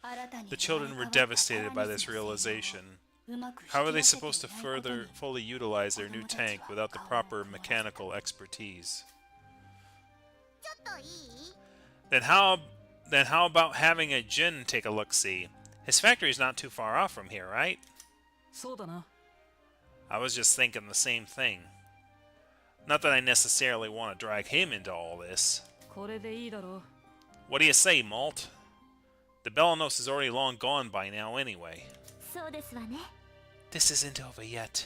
新たに The children were devastated by this realization. うまく How are 引 they き出せて supposed to いないことに further fully utilize their new tank without the proper mechanical expertise? ちょっといい Then how about having a Jin take a look-see? His factory's not too far off from here, right? そうだな。 I was just thinking the same thing. Not that I necessarily want to drag him into all this. これでいいだろう。 What do you say, Malt? The Belanos is already long gone by now anyway. そうですわね This isn't over yet.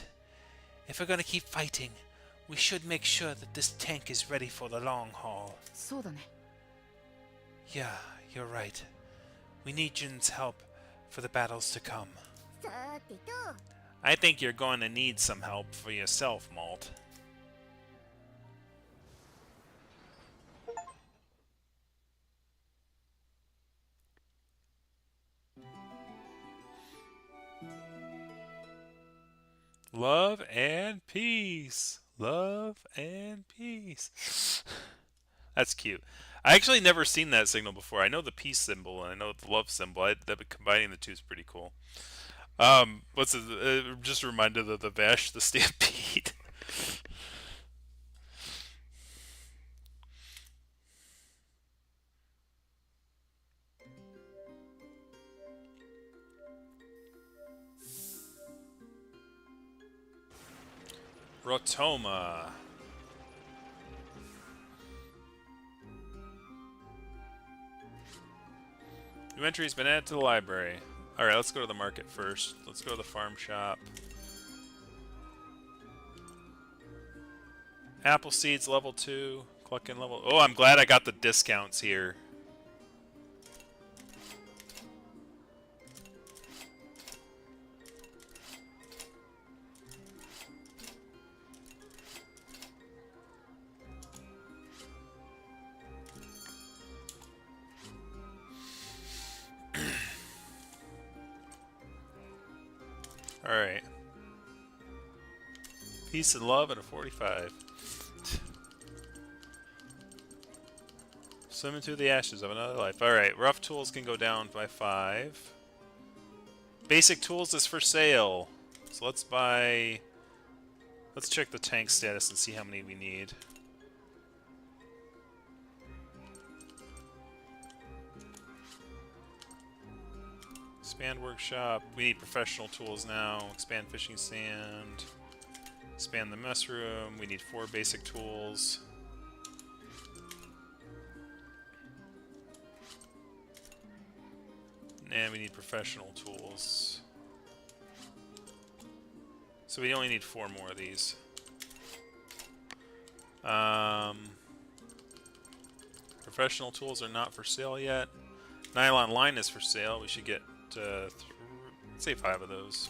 If we're gonna keep fighting, we should make sure that this tank is ready for the long haul. そうだね。 Yeah, you're right. We need Jin's help for the battles to come. さてと I think you're going to need some help for yourself, Malt. Love and peace. Love and peace. That's cute. I actually never seen that signal before. I know the peace symbol and I know the love symbol. Combining the two is pretty cool. What's it? Just reminded of the Vash the Stampede. Rotoma. New entry's been added to the library. Alright, let's go to the market first. Let's go to the farm shop. Apple seeds level 2. Clucking level... Oh, I'm glad I got the discounts here. Alright. Peace and love and a 45. Swimming through the ashes of another life. Alright, rough tools can go down by 5. Basic tools is for sale. So let's buy... Let's check the tank status and see how many we need. Expand workshop. We need professional tools now. Expand fishing sand. Expand the mess room. We need 4 basic tools. And we need professional tools. So we only need 4 more of these. Professional tools are not for sale yet. Nylon line is for sale. We should get say 5 of those.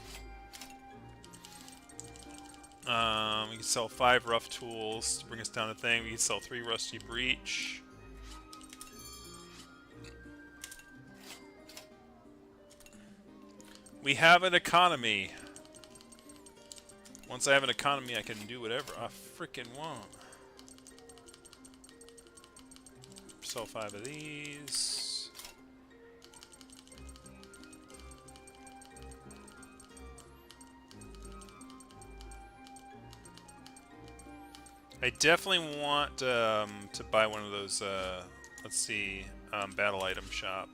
We can sell 5 rough tools to bring us down to thing. We can sell 3 rusty breach. We have an economy. Once I have an economy, I can do whatever I freaking want. Sell 5 of these. I definitely want to buy one of those, let's see, battle item shop.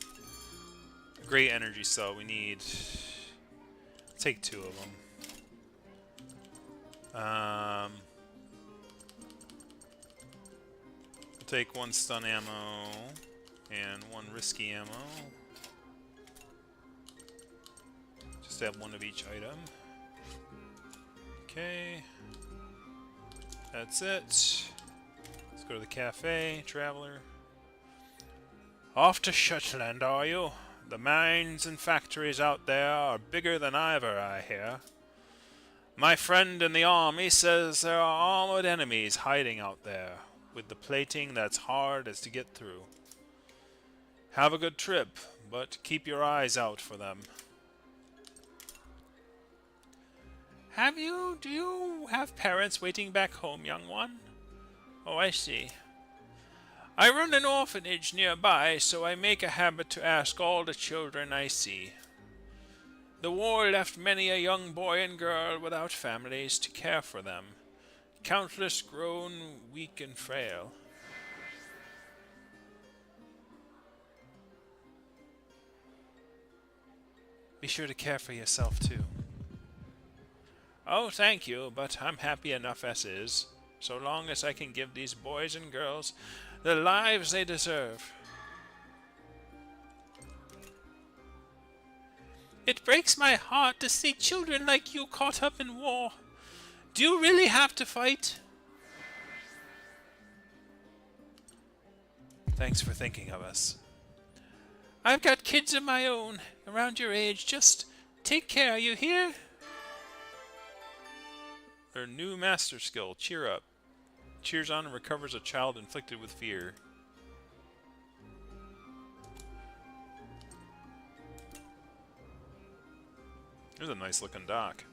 Great energy cell. We need... take 2 of them. I'll take 1 stun ammo and 1 risky ammo. Just have 1 of each item. Okay. That's it. Let's go to the cafe, traveler. Off to Shetland, are you? The mines and factories out there are bigger than ever, I hear. My friend in the army says there are armored enemies hiding out there, with the plating that's hard as to get through. Have a good trip, but keep your eyes out for them. Do you have parents waiting back home, young one? Oh, I see. I run an orphanage nearby, so I make a habit to ask all the children I see. The war left many a young boy and girl without families to care for them. Countless grown weak and frail. Be sure to care for yourself, too. Oh, thank you, but I'm happy enough as is, so long as I can give these boys and girls the lives they deserve. It breaks my heart to see children like you caught up in war. Do you really have to fight? Thanks for thinking of us. I've got kids of my own, around your age. Just take care, you hear? Her new master skill, Cheer Up. Cheers on and recovers a child inflicted with fear. There's a nice looking dock.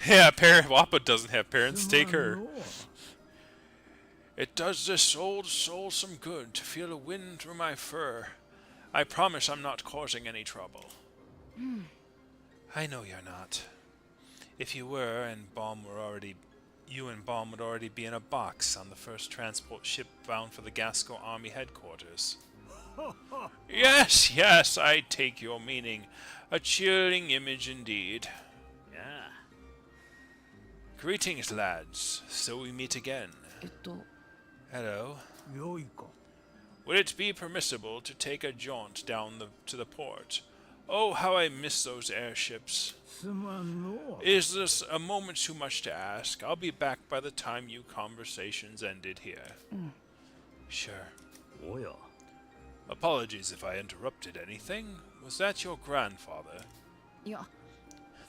Yeah, Wappa doesn't have parents. Take her. It does this old soul some good to feel a wind through my fur. I promise I'm not causing any trouble. I know you're not. If you were, you and Baum would already be in a box on the first transport ship bound for the Gasco Army headquarters. Yes, yes, I take your meaning. A cheering image indeed. Yeah. Greetings, lads. So we meet again. Hello. Would it be permissible to take a jaunt down to the port? Oh, how I miss those airships. Is this a moment too much to ask? I'll be back by the time you conversations ended here. Sure. Apologies if I interrupted anything. Was that your grandfather? Yeah.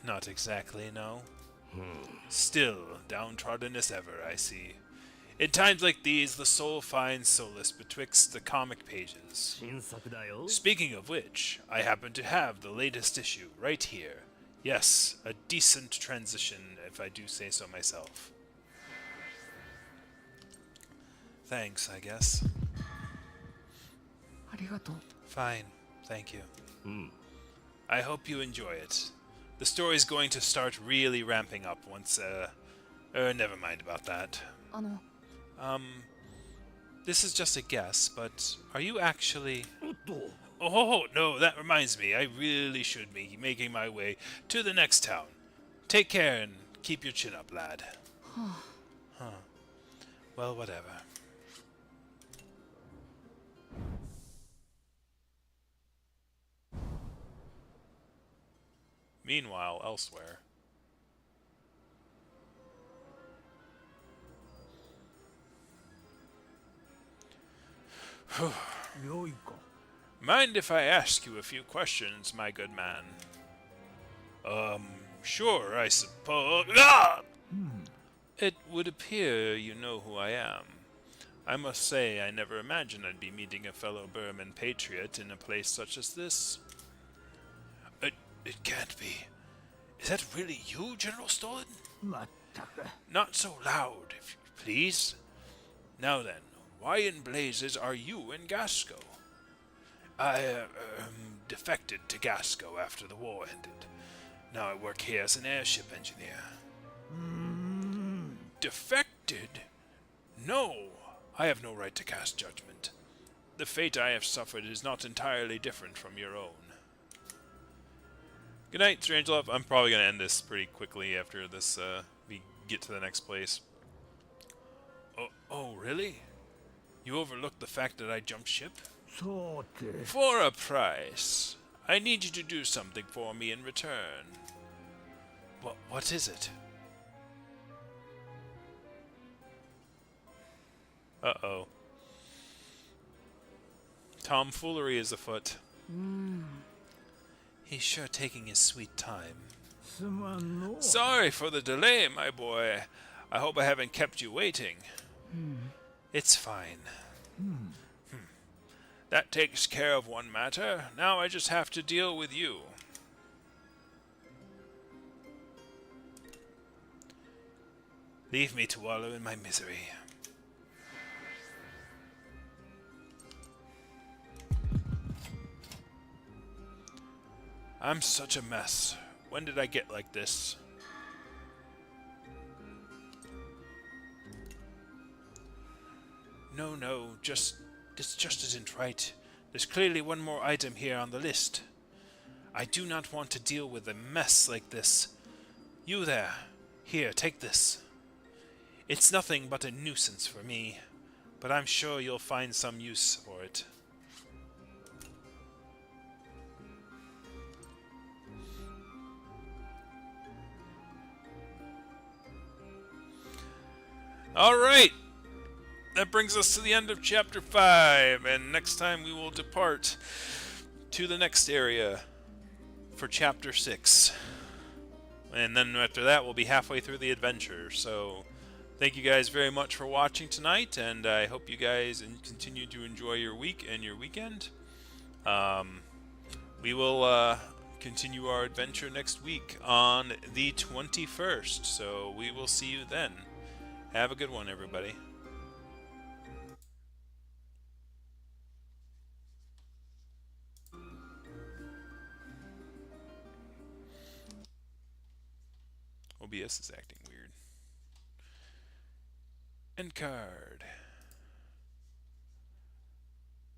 Not exactly, no. Still, downtrodden as ever, I see. In times like these, the soul finds solace betwixt the comic pages. Speaking of which, I happen to have the latest issue right here. Yes, a decent transition, if I do say so myself. Thanks, I guess. Fine, thank you. I hope you enjoy it. The story's going to start really ramping up once, never mind about that. This is just a guess, but are you actually... Oh, no, that reminds me. I really should be making my way to the next town. Take care and keep your chin up, lad. Well, whatever. Meanwhile, elsewhere. Mind if I ask you a few questions, my good man? Sure, I suppose. Ah! It would appear you know who I am. I must say I never imagined I'd be meeting a fellow Burman patriot in a place such as this. It can't be. Is that really you, General Stolin? Not so loud, if you please. Now then, why in blazes are you in Gasco? I defected to Gasco after the war ended. Now I work here as an airship engineer. Defected? No, I have no right to cast judgment. the fate I have suffered is not entirely different from your own. Good night, Strangelove. I'm probably going to end this pretty quickly after this, we get to the next place. Oh, really? You overlooked the fact that I jumped ship? For a price. I need you to do something for me in return. What is it? Uh-oh. Tomfoolery is afoot. He's sure taking his sweet time. Sorry for the delay, my boy. I hope I haven't kept you waiting. It's fine. That takes care of one matter. Now I just have to deal with you. Leave me to wallow in my misery. I'm such a mess. When did I get like this? No, this just isn't right. There's clearly one more item here on the list. I do not want to deal with a mess like this. You there. Here, take this. It's nothing but a nuisance for me, but I'm sure you'll find some use for it. Alright! That brings us to the end of Chapter 5, and next time we will depart to the next area for Chapter 6. And then after that, we'll be halfway through the adventure. So, thank you guys very much for watching tonight, and I hope you guys continue to enjoy your week and your weekend. We will continue our adventure next week on the 21st, so we will see you then. Have a good one, everybody. OBS is acting weird. End card.